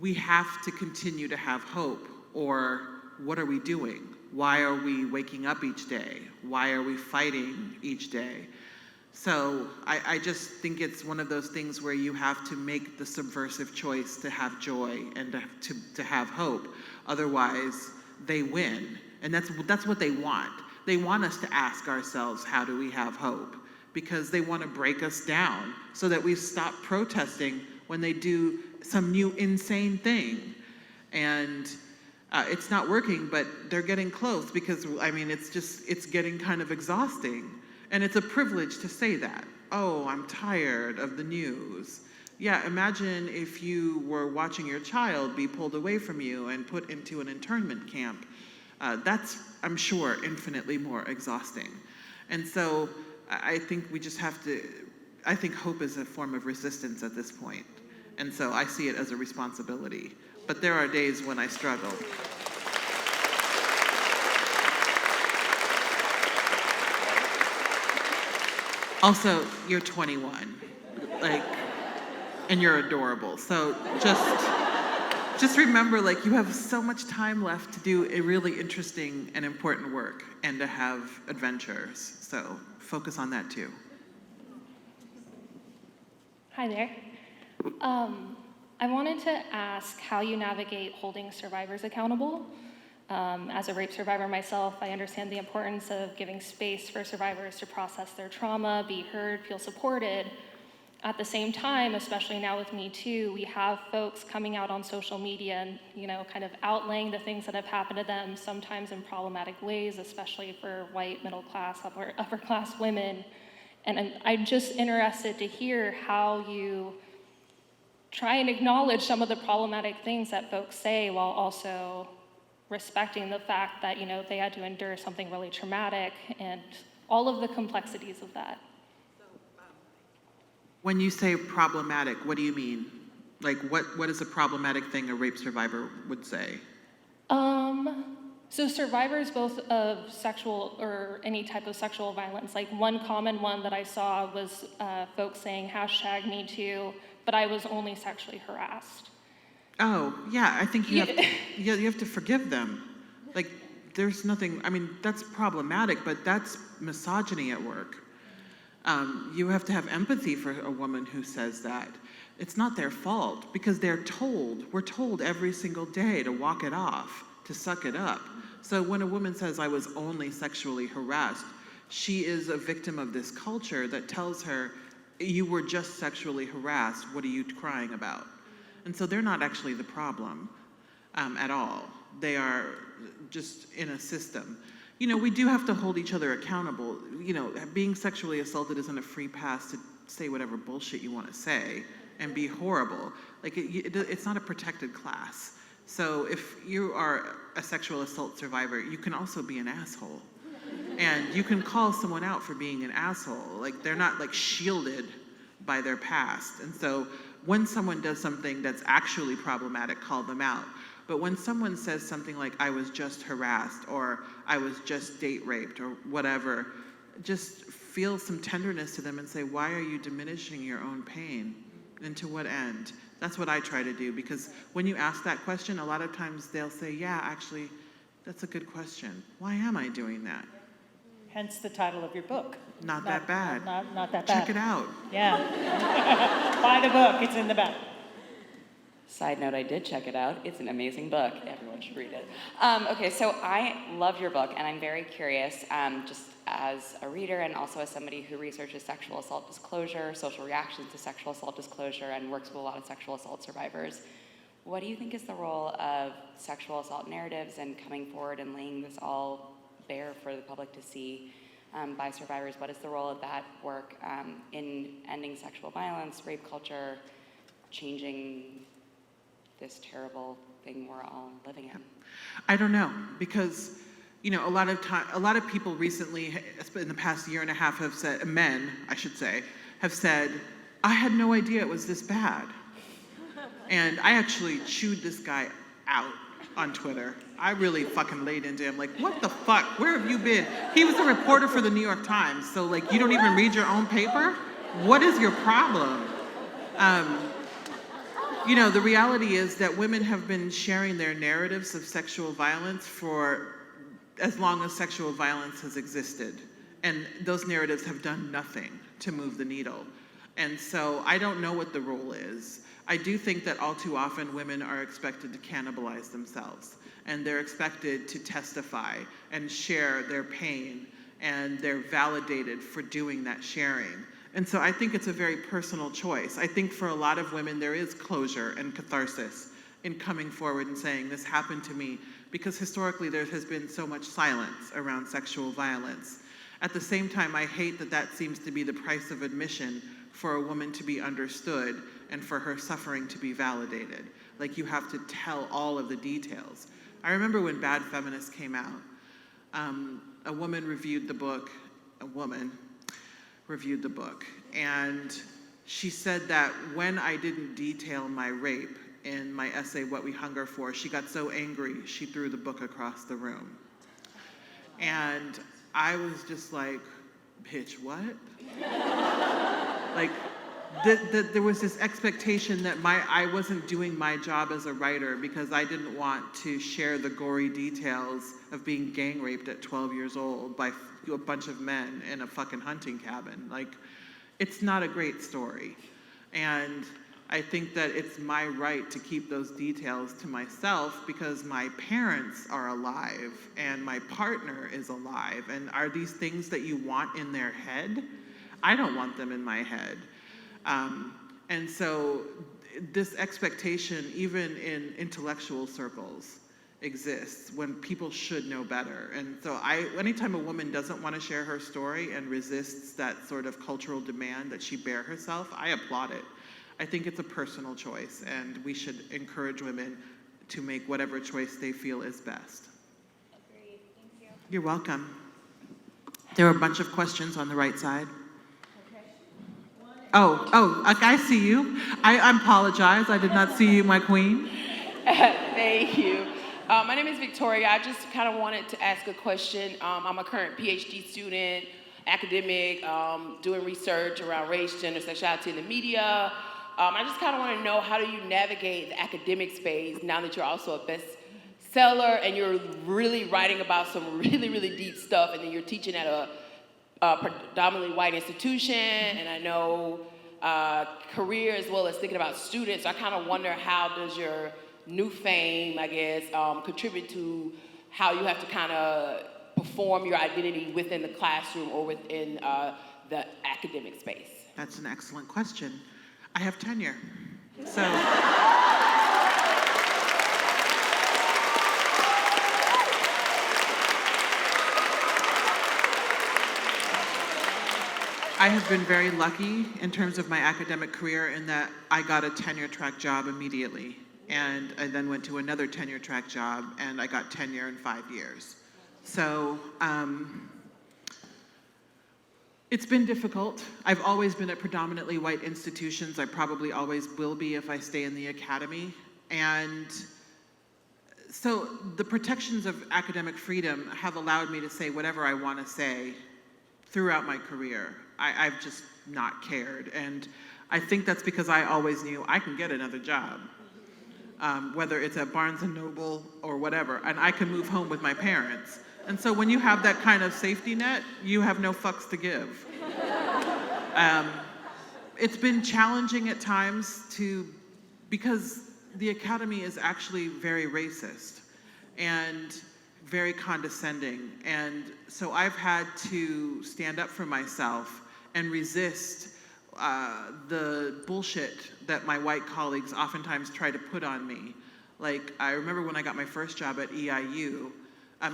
we have to continue to have hope. Or what are we doing? Why are we waking up each day? Why are we fighting each day? So I just think it's one of those things where you have to make the subversive choice to have joy and to have hope. Otherwise, they win. And that's what they want. They want us to ask ourselves, how do we have hope? Because they want to break us down so that we stop protesting when they do some new insane thing. And it's not working, but they're getting close because, I mean, it's getting kind of exhausting. And it's a privilege to say that. Oh, I'm tired of the news. Yeah, imagine if you were watching your child be pulled away from you and put into an internment camp. That's, I'm sure, infinitely more exhausting. And so I think we just have to, I think hope is a form of resistance at this point. And so I see it as a responsibility. But there are days when I struggle. Also, you're 21, and you're adorable. So just remember, you have so much time left to do a really interesting and important work and to have adventures. So focus on that too. Hi there. I wanted to ask how you navigate holding survivors accountable. As a rape survivor myself, I understand the importance of giving space for survivors to process their trauma, be heard, feel supported. At the same time, especially now with Me Too, we have folks coming out on social media and, kind of outlaying the things that have happened to them, sometimes in problematic ways, especially for white, middle class, upper class women. And I'm just interested to hear how you try and acknowledge some of the problematic things that folks say while also respecting the fact that, they had to endure something really traumatic and all of the complexities of that. When you say problematic, what do you mean? What is a problematic thing a rape survivor would say? So survivors both of sexual or any type of sexual violence, one common one that I saw was folks saying #MeToo, but I was only sexually harassed. Oh, yeah, I think you have to forgive them. There's nothing, that's problematic, but that's misogyny at work. You have to have empathy for a woman who says that. It's not their fault because we're told every single day to walk it off, to suck it up. So when a woman says, I was only sexually harassed, she is a victim of this culture that tells her, you were just sexually harassed, what are you crying about? And so they're not actually the problem at all. They are just in a system. We do have to hold each other accountable. Being sexually assaulted isn't a free pass to say whatever bullshit you want to say and be horrible. It's not a protected class. So if you are a sexual assault survivor, you can also be an asshole. And you can call someone out for being an asshole. They're not shielded by their past. And so when someone does something that's actually problematic, call them out. But when someone says something like, I was just harassed, or I was just date raped, or whatever, just feel some tenderness to them and say, why are you diminishing your own pain? And to what end? That's what I try to do, because when you ask that question, a lot of times they'll say, yeah, actually, that's a good question. Why am I doing that? Hence the title of your book. Not that bad. Not that bad. Check it out. Yeah. Buy the book, it's in the back. Side note, I did check it out. It's an amazing book. Everyone should read it. Okay, so I love your book, and I'm very curious, just as a reader and also as somebody who researches sexual assault disclosure, social reactions to sexual assault disclosure, and works with a lot of sexual assault survivors. What do you think is the role of sexual assault narratives and coming forward and laying this all bare for the public to see by survivors? What is the role of that work in ending sexual violence, rape culture, changing this terrible thing we're all living in? I don't know, because a lot of people recently, in the past year and a half, have said, men, I should say, have said, I had no idea it was this bad. And I actually chewed this guy out on Twitter. I really fucking laid into him, what the fuck? Where have you been? He was a reporter for the New York Times, so you don't even read your own paper? What is your problem? You know, the reality is that women have been sharing their narratives of sexual violence for as long as sexual violence has existed. And those narratives have done nothing to move the needle. And so I don't know what the role is. I do think that all too often women are expected to cannibalize themselves, and they're expected to testify and share their pain, and they're validated for doing that sharing. And so I think it's a very personal choice. I think for a lot of women there is closure and catharsis in coming forward and saying, this happened to me, because historically there has been so much silence around sexual violence. At the same time, I hate that that seems to be the price of admission for a woman to be understood and for her suffering to be validated. Like, you have to tell all of the details. I remember when Bad Feminist came out, a woman reviewed the book, and she said that when I didn't detail my rape in my essay, What We Hunger For, she got so angry, she threw the book across the room. And I was just like, bitch, what? Like, there was this expectation that I wasn't doing my job as a writer because I didn't want to share the gory details of being gang raped at 12 years old by a bunch of men in a fucking hunting cabin. Like, it's not a great story. And I think that it's my right to keep those details to myself because my parents are alive and my partner is alive. And are these things that you want in their head? I don't want them in my head. And so this expectation, even in intellectual circles, exists when people should know better. And so anytime a woman doesn't want to share her story and resists that sort of cultural demand that she bear herself, I applaud it. I think it's a personal choice, and we should encourage women to make whatever choice they feel is best. Agreed. Thank you. You're welcome. There are a bunch of questions on the right side. I see you. I apologize. I did not see you, my queen. Thank you. My name is Victoria. I just kind of wanted to ask a question. I'm a current PhD student, academic, doing research around race, gender, sexuality in the media. I just kind of want to know, how do you navigate the academic space now that you're also a bestseller and you're really writing about some really, really deep stuff, and then you're teaching at a predominantly white institution, and I know career as well as thinking about students. So I kind of wonder, how does your new fame, I guess, contribute to how you have to kind of perform your identity within the classroom or within the academic space? That's an excellent question. I have tenure. So I have been very lucky in terms of my academic career in that I got a tenure track job immediately. And I then went to another tenure track job, and I got tenure in 5 years. So it's been difficult. I've always been at predominantly white institutions. I probably always will be if I stay in the academy. And so the protections of academic freedom have allowed me to say whatever I want to say throughout my career. I've just not cared. And I think that's because I always knew I can get another job, whether it's at Barnes & Noble or whatever, and I can move home with my parents. And so when you have that kind of safety net, you have no fucks to give. It's been challenging at times because the academy is actually very racist and very condescending. And so I've had to stand up for myself and resist the bullshit that my white colleagues oftentimes try to put on me. Like, I remember when I got my first job at EIU,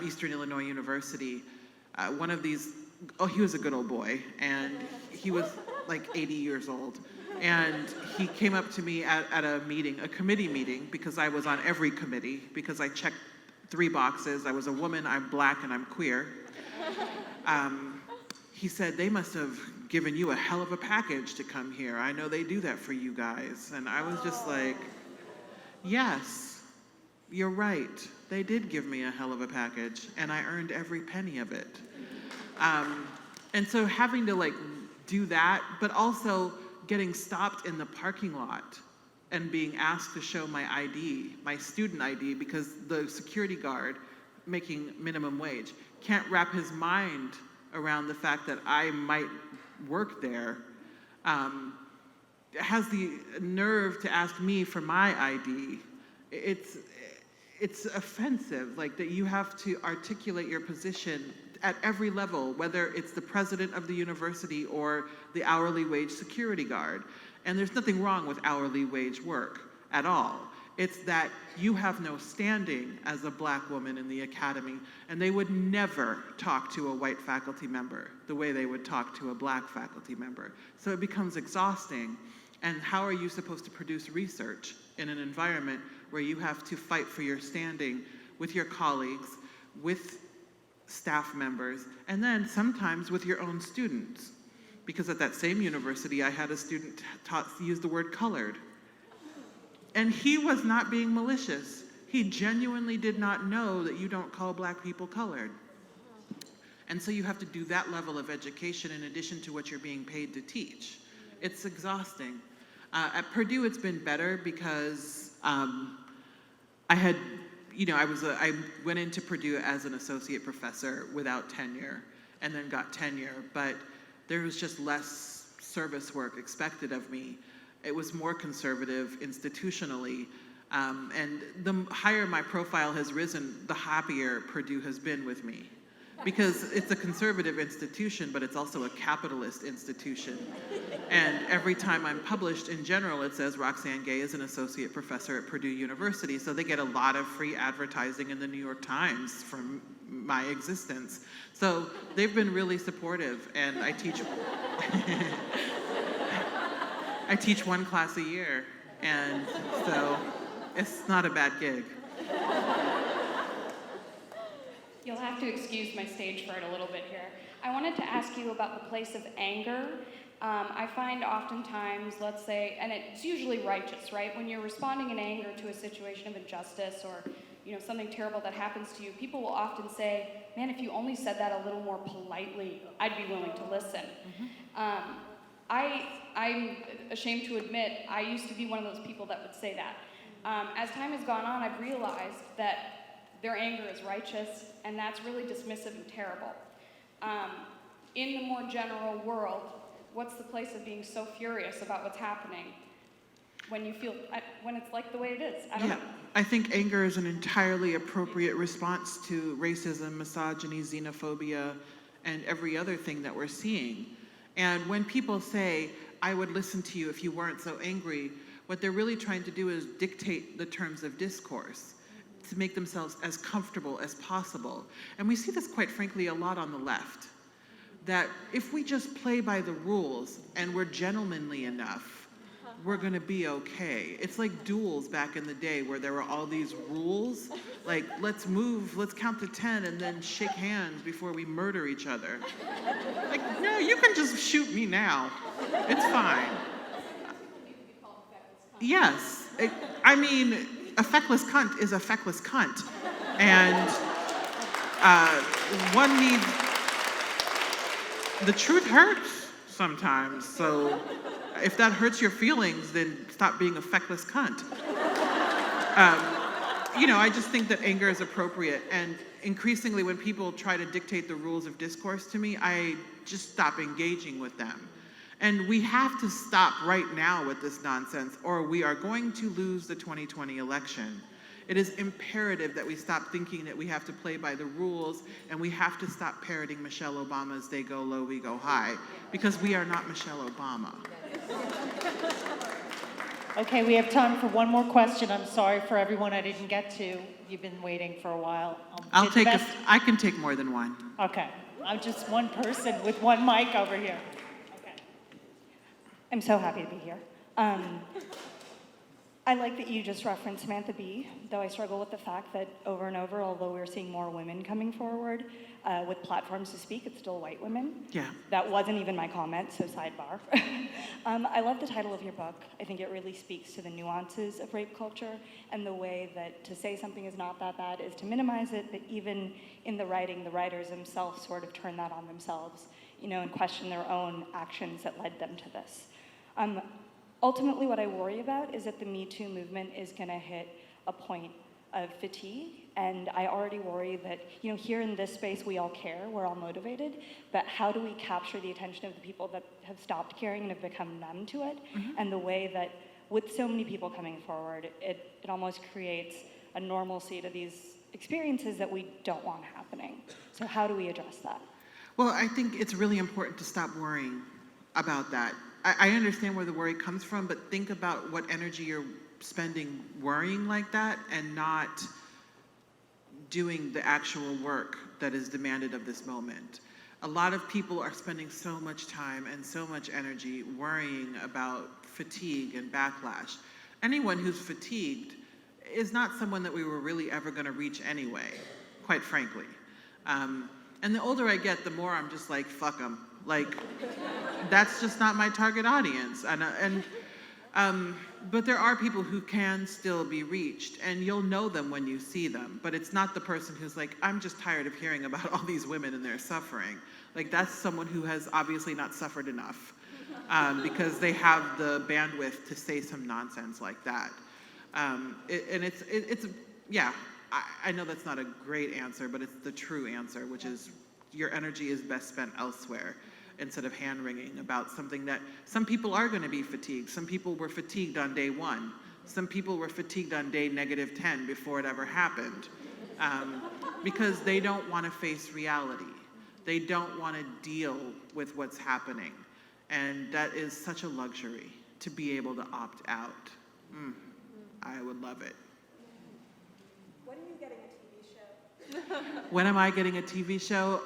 Eastern Illinois University, one of these, he was a good old boy, and he was like 80 years old. And he came up to me at a meeting, a committee meeting, because I was on every committee, because I checked 3 boxes. I was a woman, I'm black, and I'm queer. He said, they must have given you a hell of a package to come here. I know they do that for you guys. And I was just like, yes, you're right. They did give me a hell of a package, and I earned every penny of it. And so having to like do that, but also getting stopped in the parking lot and being asked to show my ID, my student ID, because the security guard making minimum wage can't wrap his mind around the fact that I might work there, has the nerve to ask me for my ID. It's offensive, like that you have to articulate your position at every level, whether it's the president of the university or the hourly wage security guard. And there's nothing wrong with hourly wage work at all. It's that you have no standing as a Black woman in the academy, and they would never talk to a white faculty member the way they would talk to a Black faculty member. So it becomes exhausting. And how are you supposed to produce research in an environment where you have to fight for your standing with your colleagues, with staff members, and then sometimes with your own students? Because at that same university, I had a student use the word colored. And he was not being malicious. He genuinely did not know that you don't call Black people colored. And so you have to do that level of education in addition to what you're being paid to teach. It's exhausting. At Purdue, it's been better because I went into Purdue as an associate professor without tenure and then got tenure, but there was just less service work expected of me. It was more conservative institutionally, and the higher my profile has risen, the happier Purdue has been with me. Because it's a conservative institution, but it's also a capitalist institution. And every time I'm published, in general, it says Roxane Gay is an associate professor at Purdue University, so they get a lot of free advertising in the New York Times from my existence. So they've been really supportive, and I teach I teach one class a year, and so it's not a bad gig. You'll have to excuse my stage fright a little bit here. I wanted to ask you about the place of anger. I find oftentimes, let's say, and it's usually righteous, right? When you're responding in anger to a situation of injustice or something terrible that happens to you, people will often say, man, if you only said that a little more politely, I'd be willing to listen. Mm-hmm. I'm ashamed to admit, I used to be one of those people that would say that. As time has gone on, I've realized that their anger is righteous, and that's really dismissive and terrible. In the more general world, what's the place of being so furious about what's happening when you feel, when it's like the way it is? I don't know. I think anger is an entirely appropriate response to racism, misogyny, xenophobia, and every other thing that we're seeing. And when people say, I would listen to you if you weren't so angry, what they're really trying to do is dictate the terms of discourse to make themselves as comfortable as possible. And we see this, quite frankly, a lot on the left. That if we just play by the rules and we're gentlemanly enough, we're gonna be okay. It's like duels back in the day where there were all these rules, like let's count to 10 and then shake hands before we murder each other. Like, no, you can just shoot me now. It's fine. Yes, a feckless cunt is a feckless cunt. And one needs, the truth hurts sometimes, so if that hurts your feelings, then stop being a feckless cunt. I just think that anger is appropriate, and increasingly when people try to dictate the rules of discourse to me, I just stop engaging with them. And we have to stop right now with this nonsense, or we are going to lose the 2020 election. It is imperative that we stop thinking that we have to play by the rules, and we have to stop parroting Michelle Obama's "they go low, we go high," because we are not Michelle Obama. Okay, we have time for one more question. I'm sorry for everyone I didn't get to. You've been waiting for a while. I can take more than one. Okay, I'm just one person with one mic over here. I'm so happy to be here. I like that you just referenced Samantha Bee, though I struggle with the fact that over and over, although we're seeing more women coming forward with platforms to speak, it's still white women. Yeah. That wasn't even my comment, so sidebar. I love the title of your book. I think it really speaks to the nuances of rape culture and the way that to say something is not that bad is to minimize it, but even in the writing, the writers themselves sort of turn that on themselves, and question their own actions that led them to this. ultimately what I worry about is that the Me Too movement is gonna hit a point of fatigue. And I already worry that, here in this space, we all care, we're all motivated, but how do we capture the attention of the people that have stopped caring and have become numb to it? And the way that, with so many people coming forward, it almost creates a normalcy to these experiences that we don't want happening. So how do we address that? Well, I think it's really important to stop worrying about that. I understand where the worry comes from, but think about what energy you're spending worrying like that and not doing the actual work that is demanded of this moment. A lot of people are spending so much time and so much energy worrying about fatigue and backlash. Anyone who's fatigued is not someone that we were really ever gonna reach anyway, quite frankly. And the older I get, the more I'm just like, fuck them. Like, that's just not my target audience. But there are people who can still be reached, and you'll know them when you see them, but it's not the person who's like, I'm just tired of hearing about all these women and their suffering. Like, that's someone who has obviously not suffered enough, because they have the bandwidth to say some nonsense like that. Yeah, I know that's not a great answer, but it's the true answer, which is your energy is best spent elsewhere, instead of hand-wringing about something that some people are going to be fatigued. Some people were fatigued on day 1. Some people were fatigued on day -10 before it ever happened, because they don't want to face reality. They don't want to deal with what's happening. And that is such a luxury, to be able to opt out. I would love it. When are you getting a TV show? When am I getting a TV show?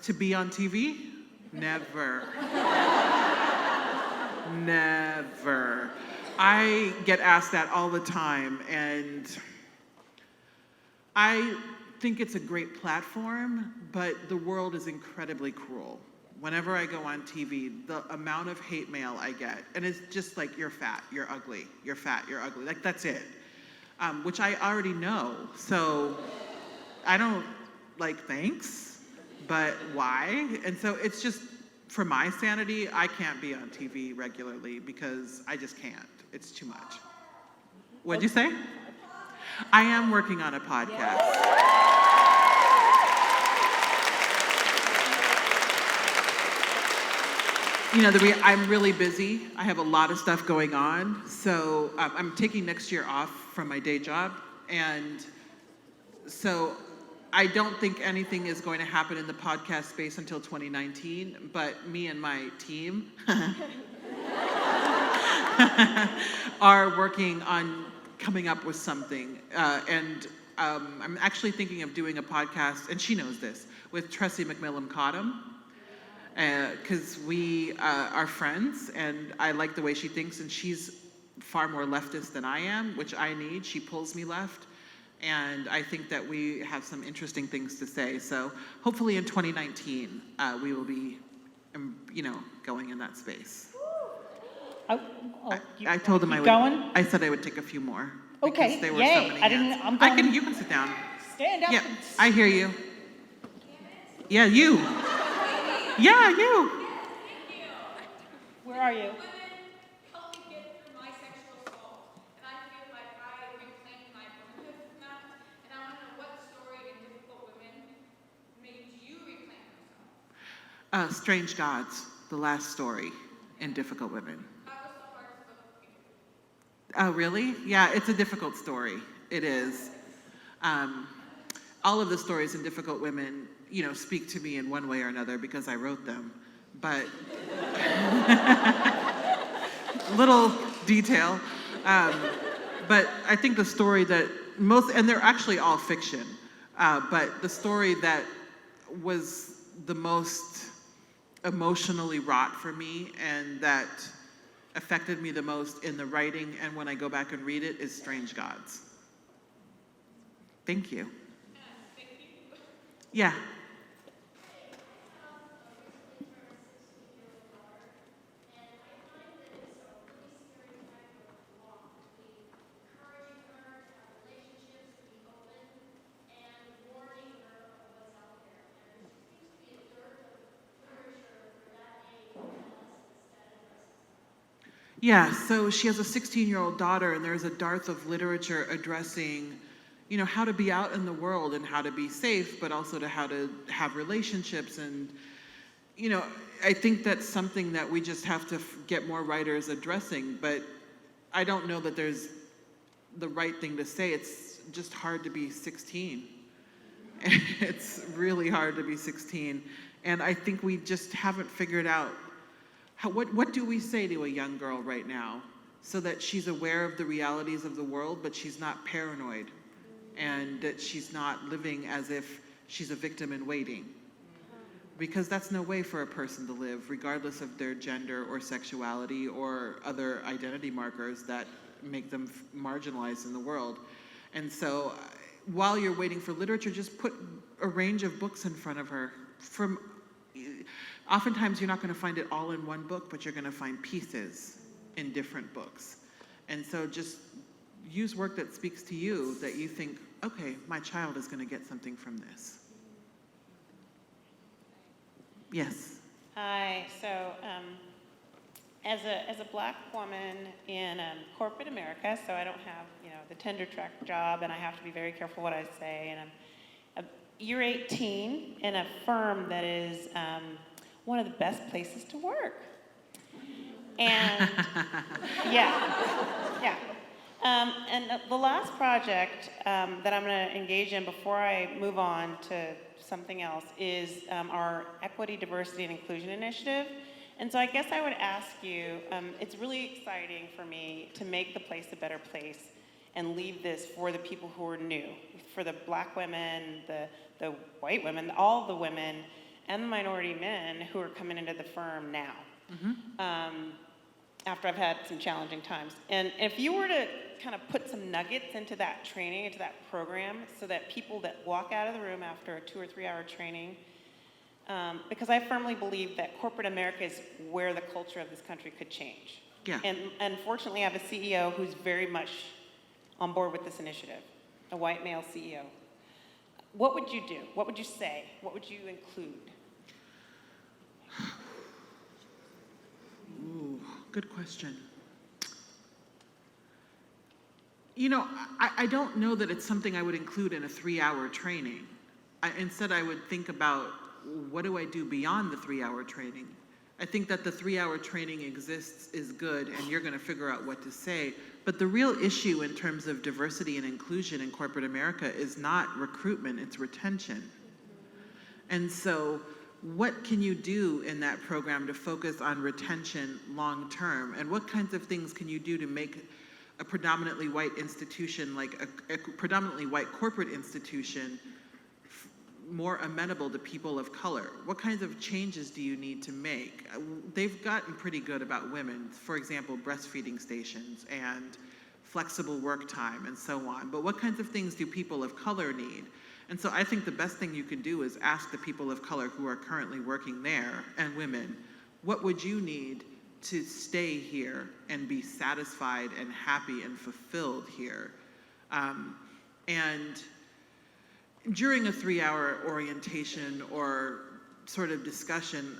To be on TV? Never. Never. I get asked that all the time, and I think it's a great platform, but the world is incredibly cruel. Whenever I go on TV, the amount of hate mail I get, and it's just like, you're fat, you're ugly, you're fat, you're ugly, like that's it. Which I already know, so I don't, thanks, but why? And so it's just, for my sanity, I can't be on TV regularly because I just can't. It's too much. What'd you say? I am working on a podcast. I'm really busy. I have a lot of stuff going on. So I'm taking next year off from my day job. And so I don't think anything is going to happen in the podcast space until 2019, but me and my team are working on coming up with something. I'm actually thinking of doing a podcast, and she knows this, with Tressie McMillan Cottom, because we are friends, and I like the way she thinks, and she's far more leftist than I am, which I need. She pulls me left. And I think that we have some interesting things to say. So hopefully in 2019, we will be, going in that space. I told them I would. Going? I said I would take a few more. Okay, Because there were yay. so many hands. I'm going. You can sit down. Stand up. Yeah, I hear you. Yeah, you. Yeah, you. Where are you? Strange Gods, the last story in Difficult Women. Oh, really? Yeah, it's a difficult story. It is. All of the stories in Difficult Women, speak to me in one way or another because I wrote them. But little detail. But I think the story that and they're actually all fiction, but the story that was the most emotionally wrought for me and that affected me the most in the writing and when I go back and read it is Strange Gods. Thank you. Yeah. Yeah, so she has a 16-year-old daughter, and there's a dearth of literature addressing, how to be out in the world and how to be safe, but also to how to have relationships. And, I think that's something that we just have to get more writers addressing, but I don't know that there's the right thing to say. It's just hard to be 16. It's really hard to be 16. And I think we just haven't figured out what do we say to a young girl right now so that she's aware of the realities of the world, but she's not paranoid, and that she's not living as if she's a victim in waiting. Because that's no way for a person to live, regardless of their gender or sexuality or other identity markers that make them marginalized in the world. And so while you're waiting for literature, just put a range of books in front of her. Oftentimes you're not going to find it all in one book, but you're going to find pieces in different books. And so just use work that speaks to you, that you think, okay, my child is going to get something from this. Yes. Hi. So, as a Black woman in corporate America, so I don't have the tender track job, and I have to be very careful what I say. And you're 18 in a firm that is one of the best places to work. And yeah. And the last project that I'm going to engage in before I move on to something else is our Equity, Diversity, and Inclusion Initiative. And so I guess I would ask you, it's really exciting for me to make the place a better place and leave this for the people who are new, for the Black women, the white women, all the women, and the minority men who are coming into the firm now. Mm-hmm. After I've had some challenging times. And if you were to kind of put some nuggets into that training, into that program, so that people that walk out of the room after a 2 or 3 hour training, because I firmly believe that corporate America is where the culture of this country could change. Yeah. And fortunately, I have a CEO who's very much on board with this initiative, a white male CEO. What would you do? What would you say? What would you include? Ooh, good question. I don't know that it's something I would include in a 3-hour training. Instead, I would think about, what do I do beyond the 3-hour training? I think that the 3-hour training exists is good, and you're going to figure out what to say. But the real issue in terms of diversity and inclusion in corporate America is not recruitment, it's retention. And so what can you do in that program to focus on retention long term? And what kinds of things can you do to make a predominantly white institution, like a predominantly white corporate institution, more amenable to people of color? What kinds of changes do you need to make? They've gotten pretty good about women, for example, breastfeeding stations and flexible work time and so on. But what kinds of things do people of color need? And so I think the best thing you can do is ask the people of color who are currently working there, and women, what would you need to stay here and be satisfied and happy and fulfilled here? And during a 3-hour orientation or sort of discussion,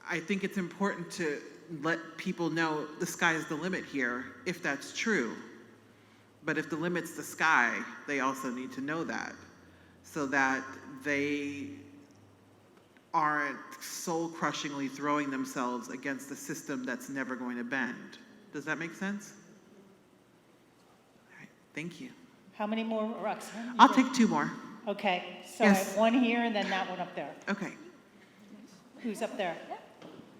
I think it's important to let people know the sky is the limit here, if that's true. But if the limit's the sky, they also need to know that, so that they aren't soul-crushingly throwing themselves against a system that's never going to bend. Does that make sense? All right, thank you. How many more, Roxane? I'll take 2 more. Okay, so Yes. I have one here and then that one up there. Okay. Who's up there?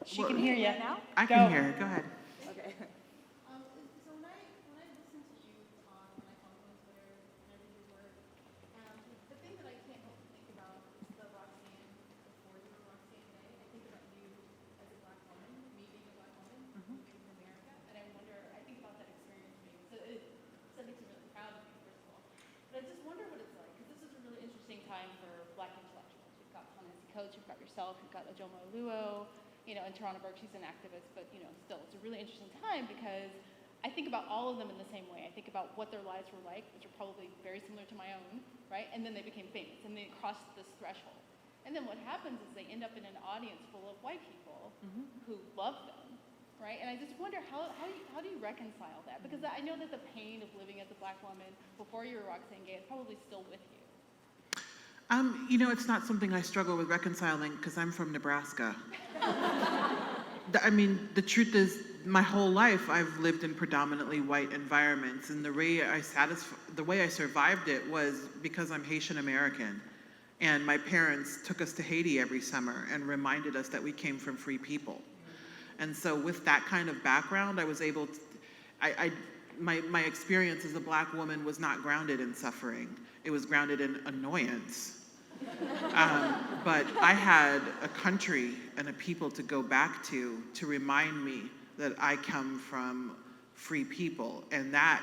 She Well, can hear you. I Go. can hear it. Go ahead. So when I listen to you talk, when I follow you on Twitter, when I read your work, the thing that I can't help but think about is the Roxane before you were Roxane Gay. I think about you as a Black woman, me being a Black woman, moving to America, and I think about that experience for me. So it makes me really proud of you, first of all. But I just wonder what it's like, because this is a really interesting time for Black intellectuals. You've got Ta-Nehisi Coates, you've got yourself, you've got Ajoma Oluo. In Toronto Burke, she's an activist, but still, it's a really interesting time because I think about all of them in the same way. I think about what their lives were like, which are probably very similar to my own, right? And then they became famous, and they crossed this threshold. And then what happens is they end up in an audience full of white people who love them, right? And I just wonder how do you reconcile that? Because I know that the pain of living as a Black woman before you were Roxane Gay is probably still with you. It's not something I struggle with reconciling because I'm from Nebraska. The truth is, my whole life I've lived in predominantly white environments, and the way I survived it was because I'm Haitian American, and my parents took us to Haiti every summer and reminded us that we came from free people. And so with that kind of background, I was able to, my experience as a Black woman was not grounded in suffering. It was grounded in annoyance. But I had a country and a people to go back to remind me that I come from free people. And that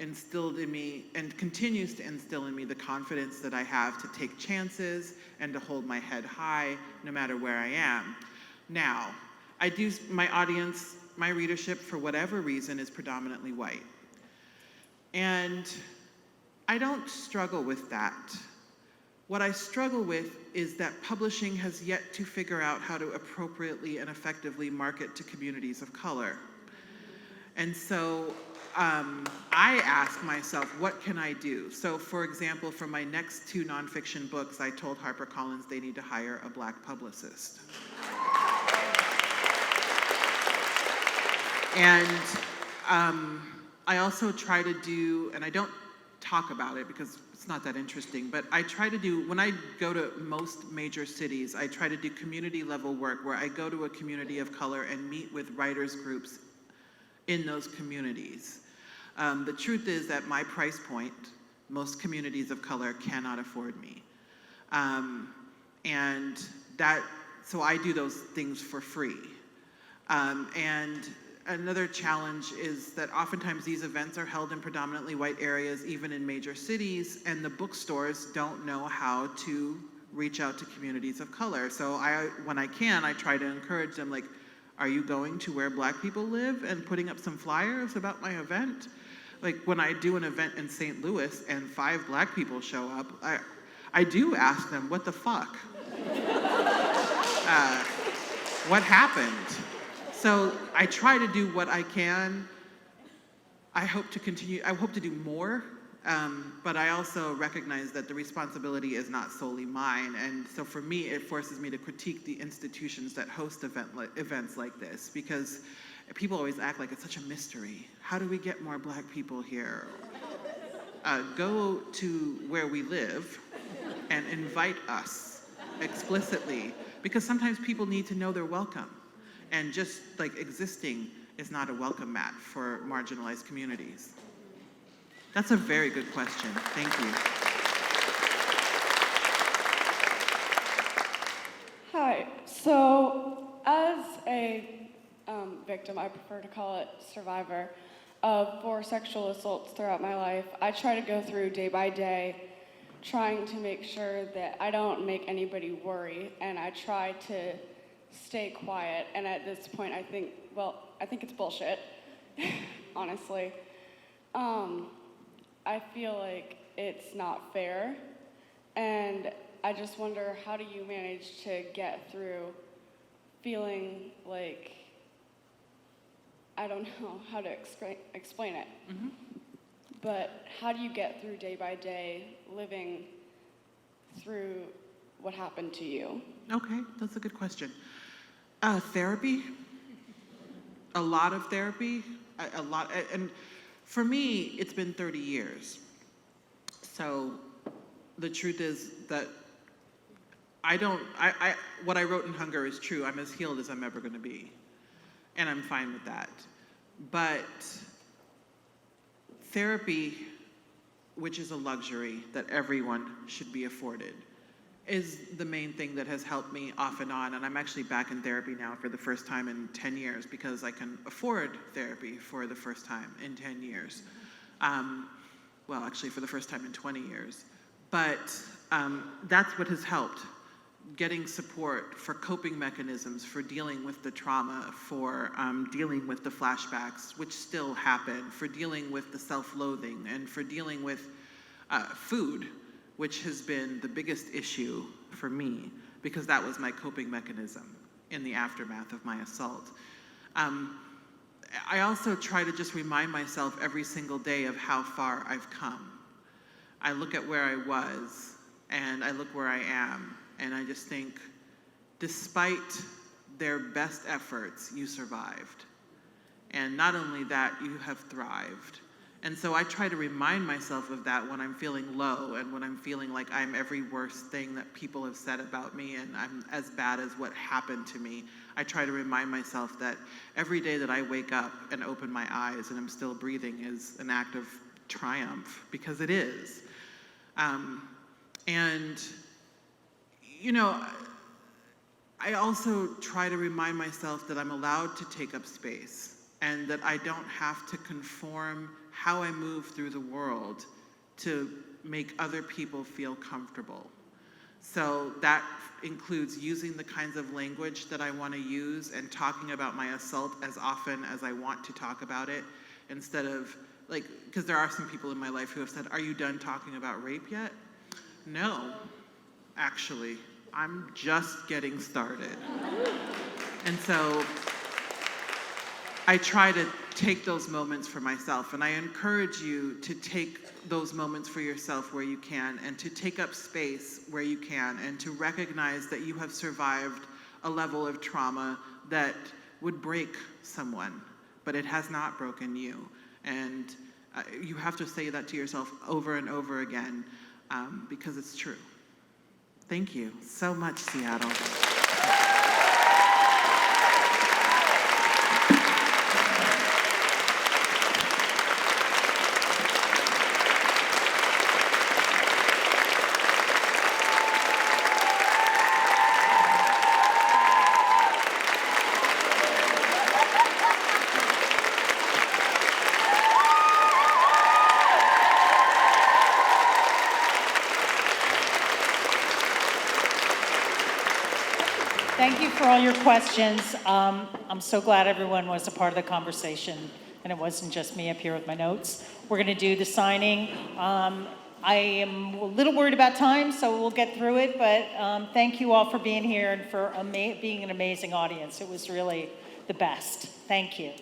instilled in me and continues to instill in me the confidence that I have to take chances and to hold my head high no matter where I am. Now, my audience, my readership, for whatever reason, is predominantly white. And I don't struggle with that. What I struggle with is that publishing has yet to figure out how to appropriately and effectively market to communities of color. And so I ask myself, what can I do? So for example, for my next 2 nonfiction books, I told HarperCollins they need to hire a Black publicist. And I also try to do, and I don't talk about it because it's not that interesting, but I try to do, when I go to most major cities, I try to do community level work where I go to a community of color and meet with writers groups in those communities. The truth is that my price point, most communities of color cannot afford me. So I do those things for free. And another challenge is that oftentimes these events are held in predominantly white areas, even in major cities, and the bookstores don't know how to reach out to communities of color. So when I can, I try to encourage them, like, are you going to where Black people live and putting up some flyers about my event? Like when I do an event in St. Louis and 5 Black people show up, I do ask them, what the fuck? What happened? So I try to do what I can. I hope to do more, but I also recognize that the responsibility is not solely mine. And so for me, it forces me to critique the institutions that host events like this, because people always act like it's such a mystery. How do we get more Black people here? Go to where we live and invite us explicitly, because sometimes people need to know they're welcome. And just like existing is not a welcome mat for marginalized communities. That's a very good question. Thank you. Hi. So as a victim, I prefer to call it survivor, of 4 sexual assaults throughout my life, I try to go through day by day trying to make sure that I don't make anybody worry, and I try to stay quiet. And at this point, I think it's bullshit, honestly. I feel like it's not fair, and I just wonder, how do you manage to get through feeling like, I don't know how to explain it, but how do you get through day by day living through what happened to you? Okay, that's a good question. Therapy, a lot of therapy, and for me, it's been 30 years. So the truth is that what I wrote in Hunger is true. I'm as healed as I'm ever gonna be, and I'm fine with that. But therapy, which is a luxury that everyone should be afforded, is the main thing that has helped me off and on. And I'm actually back in therapy now for the first time in 10 years because I can afford therapy for the first time in 10 years. Well, actually for the first time in 20 years. But that's what has helped. Getting support for coping mechanisms, for dealing with the trauma, for dealing with the flashbacks, which still happen, for dealing with the self-loathing, and for dealing with food, which has been the biggest issue for me, because that was my coping mechanism in the aftermath of my assault. I also try to just remind myself every single day of how far I've come. I look at where I was, and I look where I am, and I just think, despite their best efforts, you survived. And not only that, you have thrived. And so I try to remind myself of that when I'm feeling low and when I'm feeling like I'm every worst thing that people have said about me and I'm as bad as what happened to me. I try to remind myself that every day that I wake up and open my eyes and I'm still breathing is an act of triumph, because it is. And, you know, I also try to remind myself that I'm allowed to take up space and that I don't have to conform how I move through the world to make other people feel comfortable. So that includes using the kinds of language that I want to use and talking about my assault as often as I want to talk about it, instead of, like, because there are some people in my life who have said, "Are you done talking about rape yet?" No, actually, I'm just getting started. And so I try to take those moments for myself, and I encourage you to take those moments for yourself where you can, and to take up space where you can, and to recognize that you have survived a level of trauma that would break someone, but it has not broken you. And you have to say that to yourself over and over again, because it's true. Thank you so much, Seattle. Thank you for all your questions. I'm so glad everyone was a part of the conversation and it wasn't just me up here with my notes. We're going to do the signing. I am a little worried about time, so we'll get through it, but thank you all for being here and for being an amazing audience. It was really the best. Thank you.